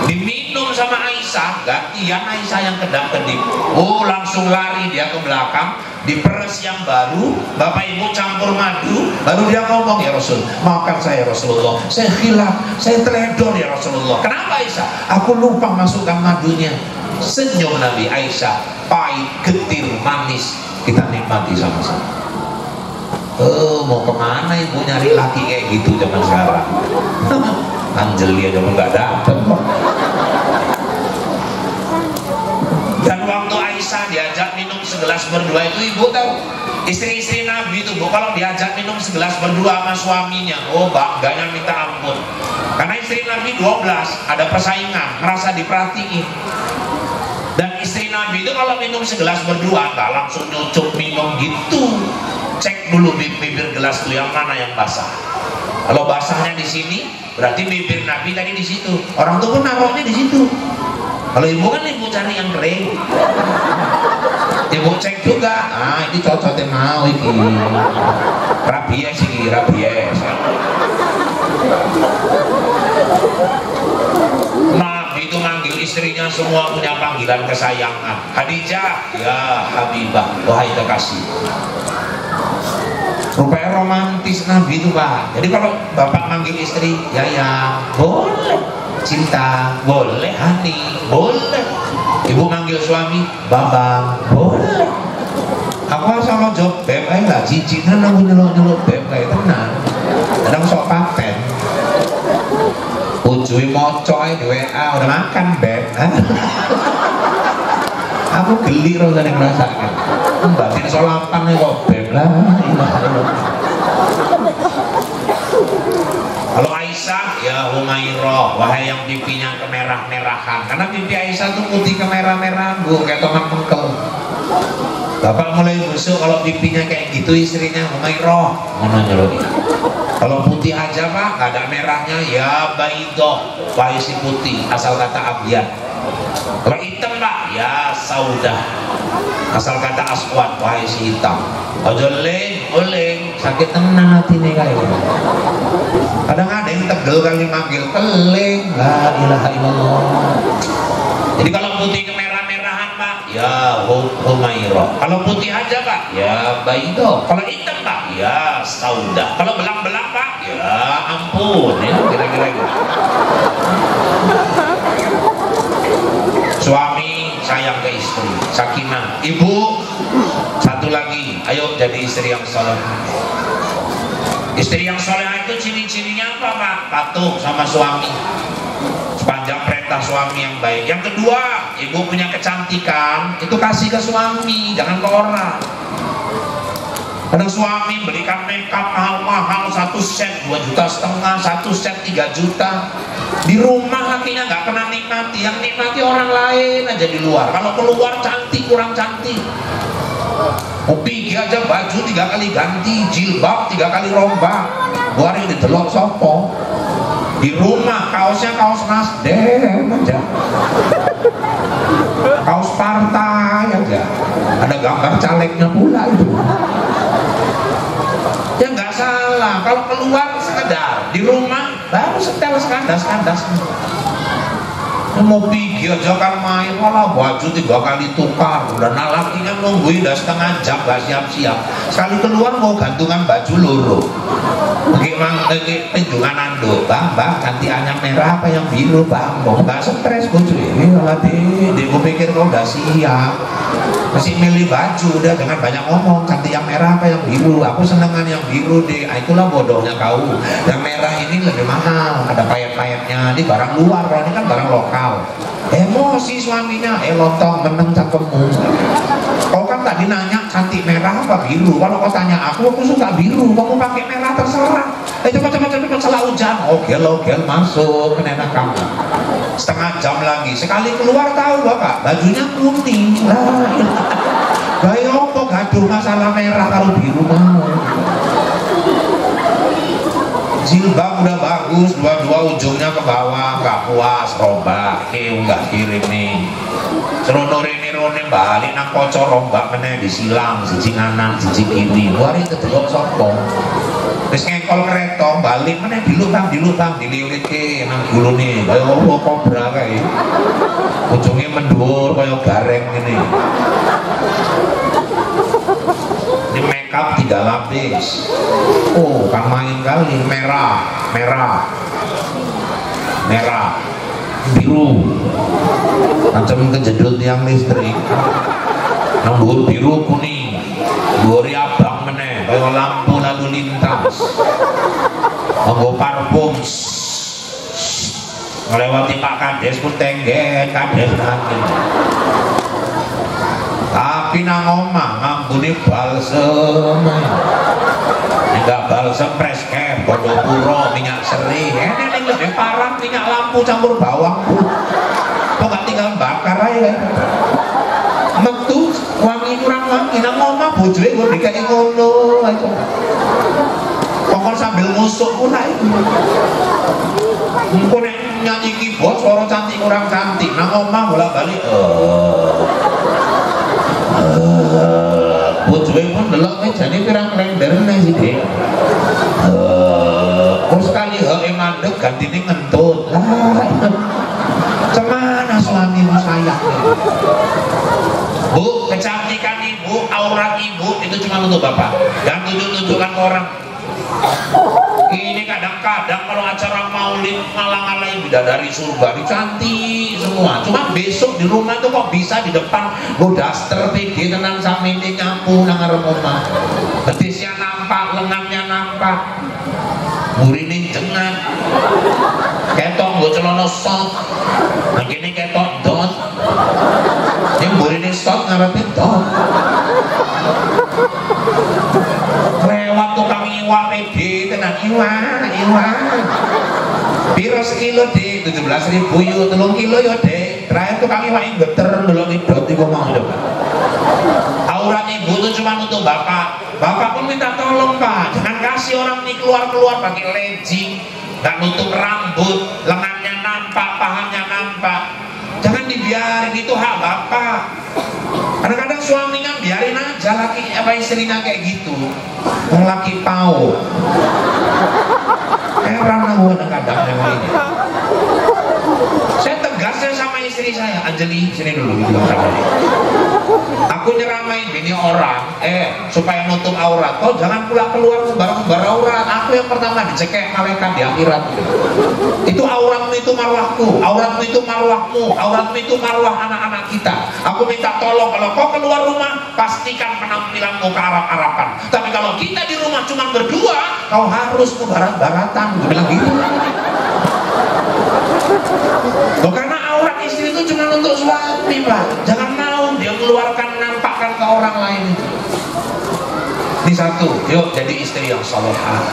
A: Diminum sama Aisyah, gantian Aisyah yang kedap-kedip. Oh langsung lari dia ke belakang, diperes yang baru, bapak ibu campur madu, baru dia ngomong, ya Rasul, maafkan saya Rasulullah, saya khilaf, saya teledor ya Rasulullah. Kenapa Aisyah? Aku lupa masukkan madunya. Senyum Nabi. Aisyah, pahit, getir, manis, kita nikmati sama-sama. Mau kemana ibu nyari laki kayak gitu zaman sekarang? Anjeli aja nggak dapet. Dan waktu Aisyah diajak minum segelas berdua itu, ibu tahu istri-istri Nabi itu Bu, kalau diajak minum segelas berdua sama suaminya, oh bangganya minta ampun.
B: Karena istri Nabi 12 ada persaingan, merasa diperhatiin. Dan istri Nabi itu kalau minum segelas berdua nggak langsung nyucup minum gitu. Cek dulu bibir gelas itu yang mana yang basah. Kalau basahnya di sini, berarti bibir Nabi tadi di situ. Orang tuh pun naruhnya di situ. Kalau ibu kan ibu cari yang kering. Ibu cek juga. Ah ini cocoknya mau ini. Rabies ini rabies. Nabi itu manggil istrinya semua punya panggilan kesayangan. Khadijah, ya Habibah, wahai kekasih. Rupanya romantis Nabi itu Pak. Jadi kalau bapak manggil istri, ya boleh. Cinta, boleh. Hani, boleh. Ibu manggil suami, babang, boleh. Aku asal jawab beb aja lah, cicinan aku nyeluk beb kayak tenang. Kadang sok paten. Ujui moco aja di WA, udah makan beb. Aku geli rasanya ngerasakan. Batin solapan nih kok beb lah. Kalau Aisyah, ya Humairah, wahai yang pipinya kemerah-merahan. Karena pipi Aisyah tuh putih kemerah-merahan, bu, kayak tomat pengkel. Bapak mulai busuk kalau pipinya kayak gitu istrinya Humairah. Mana nyelok? Kalau putih aja Pak, nggak ada merahnya, ya Baidoh, wahai si putih, asal kata Abyad. Kalau hitam Pak, ya Saudah, asal kata Aswad, wahai si hitam. Ojo oleng, sakit tenan hati nih kayak gitu. Kadang ada yang tegel kali manggil keling, la ilaha illallah. Jadi kalau putih kemerah-merahan Pak, ya Humairah. Kalau putih aja Pak, ya Baidoh. Kalau hitam Pak, ya Saudah. Kalau belang-belang Pak, ya ampun, ya kira-kira gitu. Suami sayang ke istri, sakinah. Ibu, satu lagi, ayo jadi istri yang soleh. Istri yang soleh itu ciri-cirinya apa Pak? Patuh sama suami, sepanjang perintah suami yang baik. Yang kedua, ibu punya kecantikan, itu kasih ke suami, jangan ke orang. Ada suami belikan makeup mahal-mahal, 1 set 2,5 juta, 1 set 3 juta. Di rumah lakinya nggak pernah nikmati, yang nikmati orang lain aja di luar. Kalau keluar cantik, kurang cantik. Mau pergi aja baju 3 kali ganti, jilbab 3 kali rombak. Buar yang didelok sopo. Di rumah kaosnya kaos Nasdem aja, kaos partai aja, ada gambar calegnya pula itu. Ya nggak salah, kalau keluar sekedar, di rumah baru setel sekandas-kandas. Mau pergi aja kan main, malah baju 3 kali tukar, udah lakinya nungguin udah setengah jam gak siap-siap. Sekali keluar mau gantungan baju loro, bagaimana penjungan anduk, bang ganti anyam merah apa yang biru bang, mau gak stres bojo ini malah dia pikir kau udah siap, masih milih baju, udah jangan banyak ngomong, ganti yang merah apa yang biru, aku senengan yang biru deh. Itulah bodohnya kau, yang merah ini lebih mahal, ada payet-payetnya, ini barang luar, kalau ini kan barang lokal. Emosi suaminya, lontong meneng cakemmu. Kau kan tadi nanya cantik merah apa biru, kalau kau tanya aku suka biru, kamu pakai merah terserah. Cepat salah hujan, ogel masuk ke nenek kamu. Setengah jam lagi, sekali keluar tahu bapak, bajunya kuning lah. Gaya apa gaduh masalah merah kalau biru mau. Jilbab udah bagus, dua ujungnya ke bawah, gak puas, rombak, nggak kirim nih. Serono rene balik nang kocor rombak meneh disilang, siji nganan, siji kiri. Wari kedelok sopo. Terus ngekol kereta, balik meneh dilutang, dililit ke nang gulune, kaya apa kobra kae. Ujungnya mendur kaya gareng ini. Ini makeup 3 lapis. Oh, kan main kali, merah, biru, macam kejedut yang listrik. Nang dhuwur biru kuning, dhuwure abang meneh, kaya lampu lalu lintas. Nggo parfum. Ngelewati Pak Kades pun tenggen, Kades nanti.
A: Tapi nang omah ngambune balsem. Enggak balsem Prescare, Pondokuro, minyak seri. Ini lebih parah minyak lampu campur bawang. Kok gak tinggal bakar aja. Metu wangi kurang wangi nang omah bojone kok dikai ngono aja. Pokoknya sambil ngusuk pun ae. Engko nek nyanyi keyboard suara cantik kurang cantik nang omah bolak-balik bojone pun delok mejane pirang klenderne sih Dik. Terus sekali heke mandeg gantine ngentut. Cemana suamimu sayang. Bu, kecantikan ibu, aurat ibu itu cuma untuk bapak. Dan tunjuk-tunjukkan ke orang. Ini kadang-kadang kalau acara maulid ngalang-alai bidadari surga, cantik semua. Cuma besok di rumah tuh kok bisa di depan go daster PD tenang sampe ini nyapu nang ngarep omah. Betisnya nampak, lengannya nampak. Murine jengat. Ketok nggo celana short. Nang kene ketok dot. Yang murine short ngarepe dot. Lewat tukang iwak PD tenan iwak. Piro sekilo Dik? 17.000 yo, 3 kilo yo Dik. Terakhir tukang iwak geter ndelok idot iku mau lho. Aurat ibu itu cuma untuk bapak. Bapak pun minta tolong Pak, jangan kasih orang ini keluar-keluar pakai legging, nggak nutup rambut, lengannya nampak, pahanya nampak. Jangan dibiarin, itu hak bapak. Kadang-kadang suaminya biarin aja laki apa istrinya kayak gitu. Laki pau. Heran aku kadang-kadang yang lainnya. Saya tegasnya sama istri saya, Anjeli, sini dulu gitu. Aku nyeramain bini orang, supaya nutup aurat. Kau jangan pula keluar sembarang aurat. Aku yang pertama dicekek malaikat di akhirat. Itu auratmu itu marwahku, auratmu itu marwahmu, auratmu itu marwah anak-anak kita. Aku minta tolong kalau kau keluar rumah, pastikan penampilanmu ke Arab-Araban. Tapi kalau kita di rumah cuma berdua, kau harus ke barat-baratan. Gue bilang gitu. Loh, karena aurat istri itu cuma untuk suami Pak. Jangan mau dia keluarkan, nampakkan ke orang lain itu. Ini satu, yuk jadi istri yang solehah.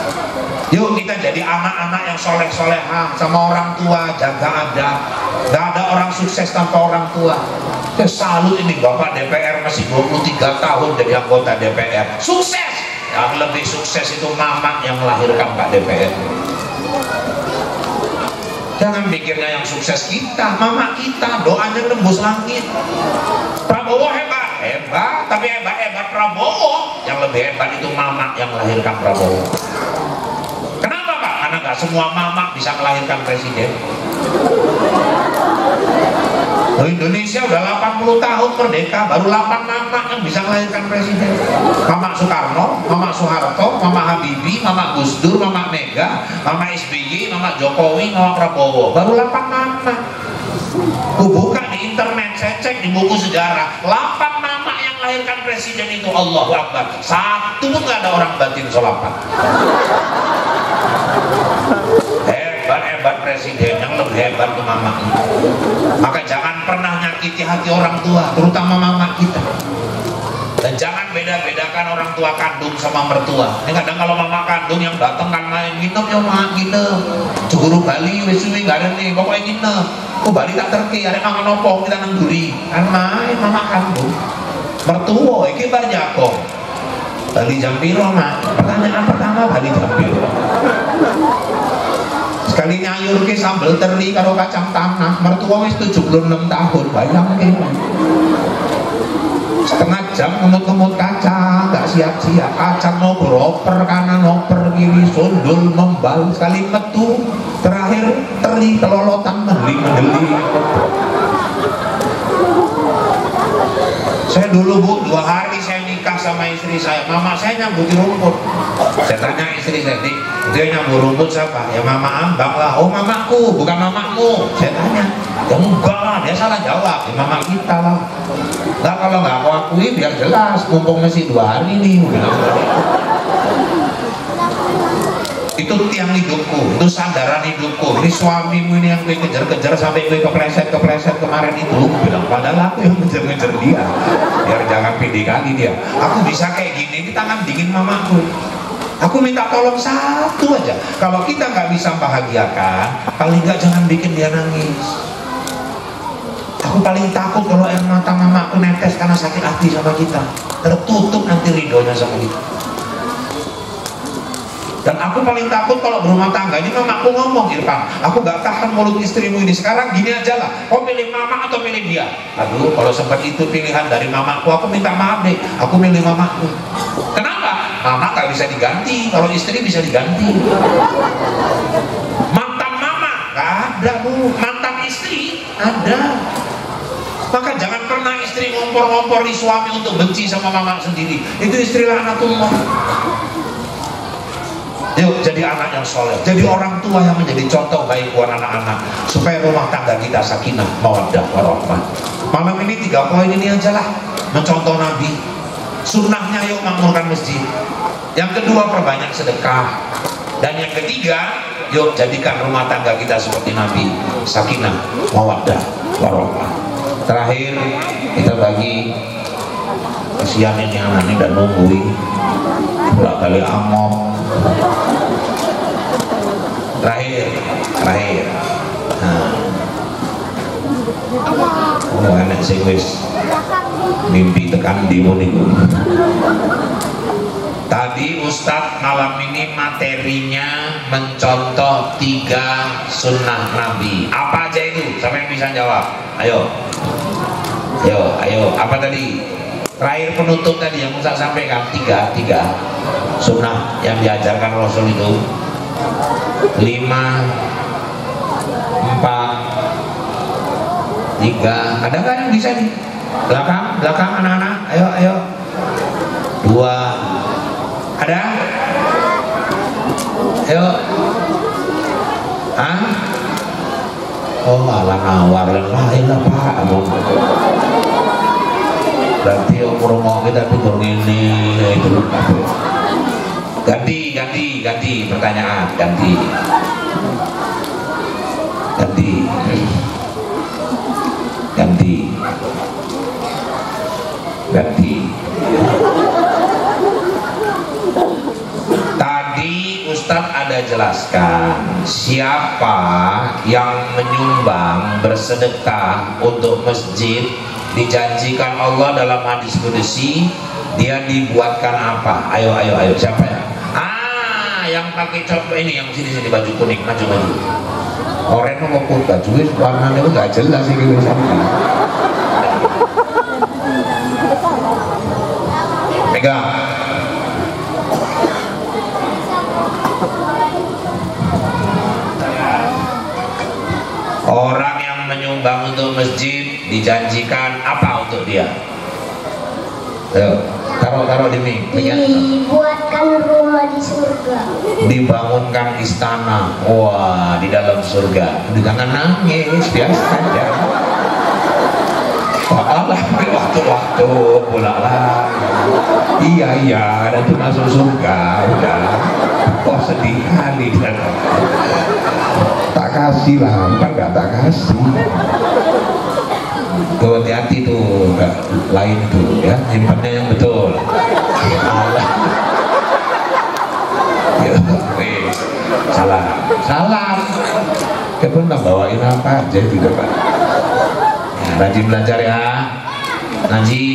A: Yuk kita jadi anak-anak yang soleh-solehah sama orang tua, jaga adab. Gak ada orang sukses tanpa orang tua. Saya salut ini Bapak DPR masih 23 tahun jadi anggota DPR. Sukses! Yang lebih sukses itu mamak yang melahirkan Pak DPR. Jangan pikirnya yang sukses kita, mama kita, doanya nembus langit. Prabowo hebat, tapi hebat Prabowo. Yang lebih hebat itu mama yang melahirkan Prabowo. Kenapa Pak? Karena gak semua mama bisa melahirkan presiden. Indonesia udah 80 tahun merdeka, baru 8 mama yang bisa melahirkan presiden. Mama Soekarno, Mama Soeharto, Mama Habibie, Mama Gus Dur, Mama Mega, Mama SBY, Mama Jokowi, Mama Prabowo. Baru 8 mama. Aku buka di internet, saya cek di buku sejarah, 8 mama yang melahirkan presiden itu. Allahu Akbar. Satu pun gak ada orang batin sholawat. Hebat presiden, yang lebih hebat itu mama. Maka jangan pernah nyakiti hati orang tua, terutama mama kita. Dan jangan beda-bedakan orang tua kandung sama mertua. Ini kadang kalau mama kandung yang datang kan main nginep ya mak nginep. Cuguru Bali wis suwi gak ada nih, pokoknya nginep. Kok Bali tak terki, ada mangan opo kita nang duri. Kan main mama kandung. Mertua iki bar Jakob. Bali jam piro mak? Pertanyaan pertama Bali jam piro? Sekali nyayur ke sambal teri karo kacang tanah, mertua wis 76 tahun, bayangin. Setengah jam ngemut-ngemut kacang, gak siap-siap. Kacang mau beroper kanan, oper kiri, sundul membal. Sekali metu, terakhir teri kelolotan mendeli. Saya dulu Bu, 2 hari saya nikah sama istri saya. Mama saya nyambuti rumput. Saya tanya istri saya, Dik, dia nyambut rumput siapa? Ya Mama Ambang lah. Oh mamaku, bukan mamamu. Saya tanya, ya enggak lah, dia salah jawab. Ya mama kita lah. Enggak, kalau nggak aku akui biar jelas. Mumpung masih 2 hari nih. Itu itu tiang hidupku, itu sandaran hidupku, ini suamimu ini yang gue kejar-kejar sampai gue kepleset kemarin itu. Bilang, padahal aku yang ngejar-ngejar dia biar jangan pede kali dia. Aku bisa kayak gini, ini tangan dingin mamaku. Aku minta tolong satu aja, kalau kita nggak bisa bahagiakan, paling nggak jangan bikin dia nangis. Aku paling takut kalau air mata mamaku netes karena sakit hati sama kita, tertutup nanti ridhonya sama kita. Dan aku paling takut kalau berumah tangga ini mamaku ngomong, Irfan, aku gak tahan mulut istrimu ini, sekarang gini aja lah, kau pilih mama atau pilih dia? Aduh, kalau sempat itu pilihan dari mamaku, aku minta maaf deh, aku milih mamaku. Kenapa? Mama gak bisa diganti, kalau istri bisa diganti. Mantan mama gak ada bu, mantan istri ada. Maka jangan pernah istri ngompor-ngompor di suami untuk benci sama mama sendiri, itu istri laknatullah. Yuk jadi anak yang soleh, jadi orang tua yang menjadi contoh baik buat anak-anak, supaya rumah tangga kita sakinah, mawaddah, warahmah. Malam ini 3 poin ini aja lah, mencontoh Nabi. Sunnahnya yuk makmurkan masjid. Yang kedua, perbanyak sedekah. Dan yang ketiga, yuk jadikan rumah tangga kita seperti Nabi, sakinah, mawaddah, warahmah. Terakhir kita bagi, kesian ini anak ini dan nungguin pulak kali amok. Terakhir oh enak sing wis mimpi tekan dimu niku. Tadi Ustadz malam ini materinya mencontoh 3 sunnah Nabi. Apa aja itu? Siapa yang bisa jawab? Ayo, apa tadi? Terakhir penutup tadi yang Ustadz sampaikan, 3 sunnah yang diajarkan Rasul itu. 5, 4, 3. Adakah yang bisa nih? Belakang anak-anak, ayo. 2. Ada? Ayo. Hah? Oh malah nawar lain lah Pak. Berarti umur kita pikir ini itu. Ganti pertanyaan, ganti. Tadi Ustadz ada jelaskan siapa yang menyumbang bersedekah untuk masjid dijanjikan Allah dalam hadis qudsi dia dibuatkan apa? Ayo siapa ya? Yang pakai contoh ini, yang sini baju kuning, maju. Orangnya mau pun baju warnanya nggak jelas sih gitu sampai. Pegang. Orang yang menyumbang untuk masjid dijanjikan apa untuk dia? Ayo, taruh di mie.
C: Dibuatkan rumah di surga.
A: Dibangunkan istana. Wah, di dalam surga. Jangan nangis, biasa aja. Alah, waktu-waktu pula lah. Iya, nanti masuk surga. Udah. Kok sedih kali. Tak kasih lah, bukan nggak tak kasih. Tuh hati-hati tuh, nggak lain tuh ya, simpannya yang betul. Salam. Kita pun bawain apa aja gitu Pak. Ya, rajin belajar ya, ngaji.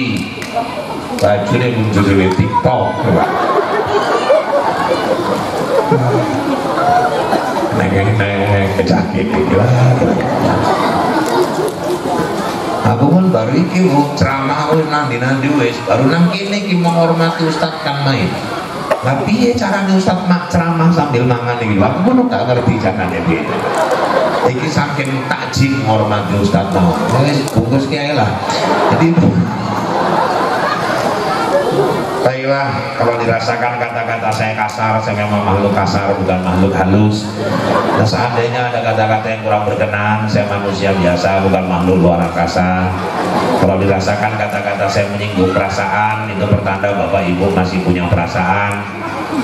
A: Baju deh muncul di TikTok, Pak. Neng kecakit gitu lah. Aku pun baru iki ceramah nanti wis baru nang kene iki menghormati Ustadz kan main. Lah piye carane Ustadz mak ceramah sambil mangan iki? Aku pun gak ngerti carane piye. Iki saking takjim menghormati Ustadz mau. Wis bungkus kiai lah. Jadi baiklah, kalau dirasakan kata-kata saya kasar, saya memang makhluk kasar, bukan makhluk halus. Nah, seandainya ada kata-kata yang kurang berkenan, saya manusia biasa, bukan makhluk luar angkasa. Kalau dirasakan kata-kata saya menyinggung perasaan, itu pertanda Bapak Ibu masih punya perasaan.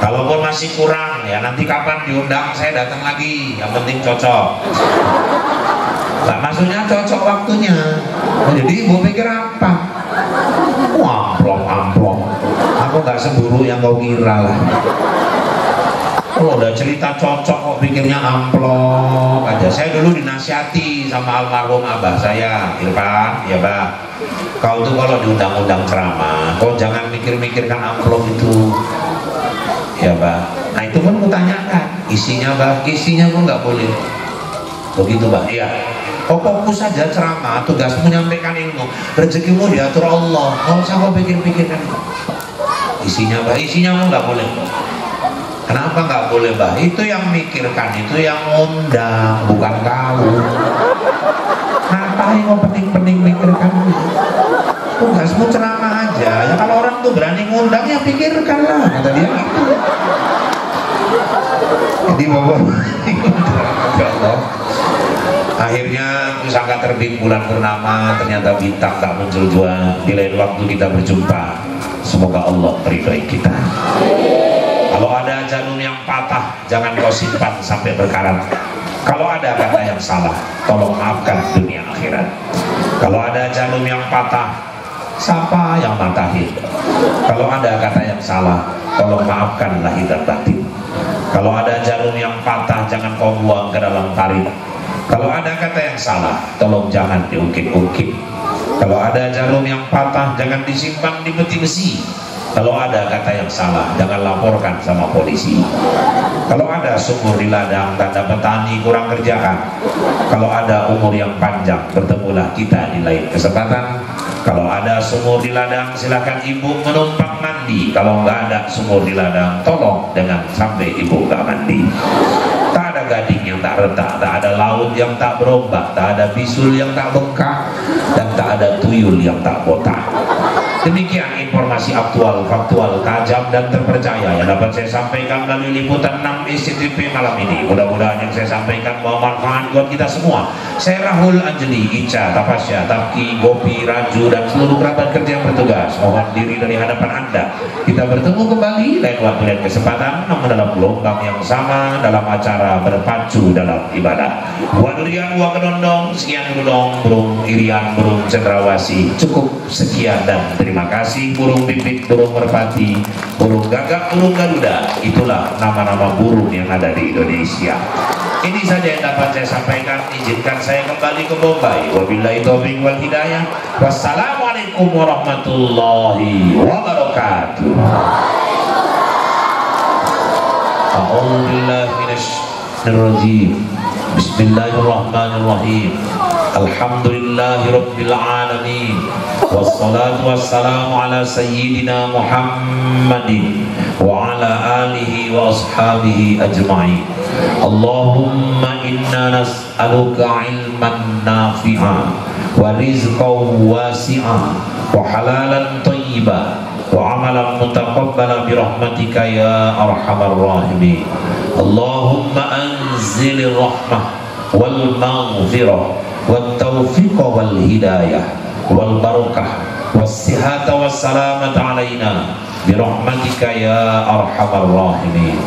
A: Kalaupun masih kurang,
B: ya, nanti kapan diundang saya datang lagi, yang penting cocok. Nah, maksudnya cocok waktunya. Jadi ibu pikir apa? Amplop. Aku nggak semburu yang kau kira lah. Kalau udah cerita cocok kok pikirnya amplop aja. Saya dulu dinasihati sama almarhum abah saya, Irfan, ya Bah. Kau tuh kalau diundang-undang ceramah, kau jangan mikir-mikirkan amplop itu. Ya Bah. Nah itu pun kutanyakan, isinya Bah, isinya pun nggak boleh. Begitu Bah, iya. Kau fokus saja ceramah, tugasmu menyampaikan ilmu, rezekimu diatur Allah. Kau usah kau pikir-pikirkan. Isinya Bah, isinya pun nggak boleh. Kenapa nggak boleh Bah? Itu yang mikirkan, itu yang ngundang, bukan kau. Ngapain kau pening-pening mikirkan itu? Tugasmu ceramah aja. Ya kalau orang tuh berani ngundang ya pikirkan lah, kata dia gitu. Jadi bapak akhirnya pusaka terbit bulan purnama, ternyata bintang tak muncul jua. Di lain waktu kita berjumpa. Semoga Allah meridhai kita. Kalau ada jarum yang patah, jangan kau simpan sampai berkarat. Kalau ada kata yang salah, tolong maafkan dunia akhirat. Kalau ada jarum yang patah, siapa yang matahin? Kalau ada kata yang salah, tolong maafkan lahir dan batin. Kalau ada jarum yang patah, jangan kau buang ke dalam parit. Kalau ada kata yang salah, tolong jangan diungkit-ungkit. Kalau ada jarum yang patah, jangan disimpan di peti besi. Kalau ada kata yang salah, jangan laporkan sama polisi. Kalau ada sumur di ladang, tanda petani kurang kerjaan. Kalau ada umur yang panjang, bertemulah kita di lain kesempatan. Kalau ada sumur di ladang, silakan ibu menumpang mandi. Kalau nggak ada sumur di ladang, tolong dengan sampai ibu nggak mandi. Tak ada gading yang tak retak, tak ada laut yang tak berombak, tak ada bisul yang tak bengkak, dan tak ada tuyul yang tak botak. Demikian informasi aktual, faktual, tajam dan terpercaya yang dapat saya sampaikan melalui liputan 6 SCTV malam ini. Mudah-mudahan yang saya sampaikan bawa manfaat buat kita semua. Saya Rahul Anjeli, Ica, Tapasya, Tapki, Gopi, Raju, dan seluruh kerabat kerja yang bertugas mohon diri dari hadapan Anda. Kita bertemu kembali lain waktu dan kesempatan, namun dalam gelombang yang sama, dalam acara berpacu dalam ibadah. Wadurian Wa Kedondong, sekian dulu dong, burung irian, burung cendrawasih. Cukup sekian dan terima kasih. Burung pipit, burung merpati, burung gagak, burung garuda, itulah nama-nama burung yang ada di Indonesia. Ini saja yang dapat saya sampaikan. Izinkan saya kembali ke Bombay. Wabillahi taufiq wal hidayah. Wassalamualaikum warahmatullahi wabarakatuh. A'udzu billahi minasyaitonir rajim. Bismillahirrahmanirrahim. Alhamdulillahi rabbil alamin. Wassalatu wassalamu ala sayyidina Muhammadin wa ala alihi wa ashabihi ajma'in. Allahumma inna nas'aluka ilman nafi'a wa rizqan wasi'a wa halalan thayyiban wa amalan mutaqabbala bi rahmatika ya arhamar rahimin. Allahumma anzilir rahmah wal maghfirah wat taufiq wal hidayah wal barakah was sihata was salamata alaina bi rahmatika ya arhamar rahimin.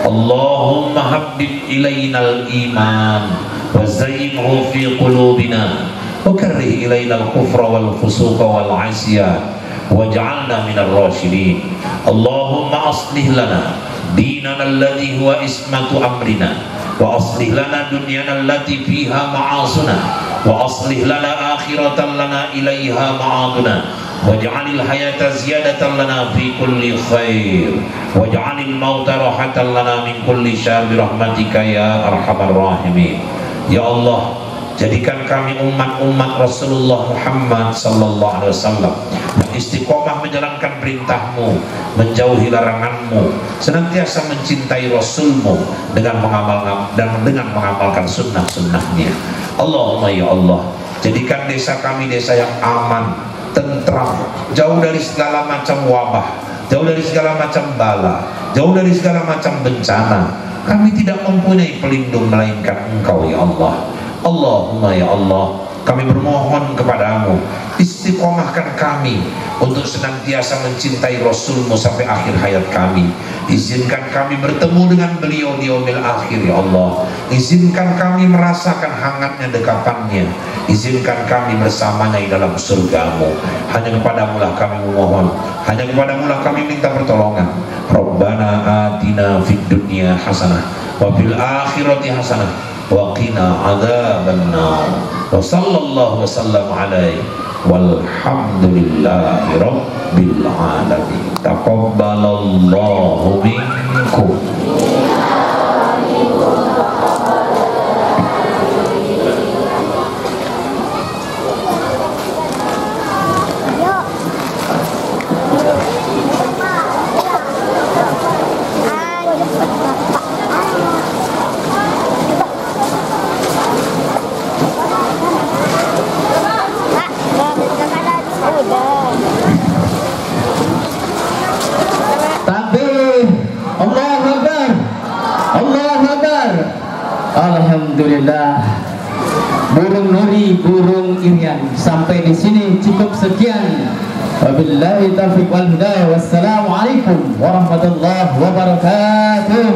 B: Allahumma habbib ilainal iman wa zayyinhu fi qulubina wa karrih ilainal kufra wal fusuqa wal asyan waj'alna minar rasyidin. Allahumma aslih lana dinana alladhi huwa ismatu amrina wa aslih lana dunyana allati fiha ma'asuna wa aslih lana akhiratan lana ilaiha ma'aduna waj'alil hayata ziyadatan lana fi kulli khair waj'alil mauta rahatan lana min kulli syarr bi rahmatika ya arhamar rahimin. Ya Allah, jadikan kami umat-umat Rasulullah Muhammad sallallahu alaihi wasallam yang istiqomah menjalankan perintahmu, menjauhi laranganmu, senantiasa mencintai Rasulmu dengan mengamalkan sunnah-sunnahnya. Allahumma ya Allah, jadikan desa kami desa yang aman, tentram, jauh dari segala macam wabah, jauh dari segala macam bala, jauh dari segala macam bencana. Kami tidak mempunyai pelindung melainkan Engkau ya Allah. Allahumma ya Allah,
A: Kami bermohon kepadamu, istiqomahkan kami untuk senantiasa mencintai Rasulmu sampai akhir hayat kami. Izinkan kami bertemu dengan beliau di yaumil akhir ya Allah. Izinkan kami merasakan hangatnya dekapannya. Izinkan kami bersamanya di dalam surgamu. Hanya kepadamu lah kami memohon, hanya kepadamu lah kami minta pertolongan. Rabbana atina fid dunya hasanah wa fil akhirati hasanah wa qina adzabannar. Wa sallallahu wasallam alaihi walhamdulillahi rabbil alamin. Taqabbalallahu minkum.
D: Alhamdulillah, burung nuri, burung irian. Sampai di sini cukup sekian. Wabillahi taufiq wal hidayah. Wassalamualaikum warahmatullahi wabarakatuh.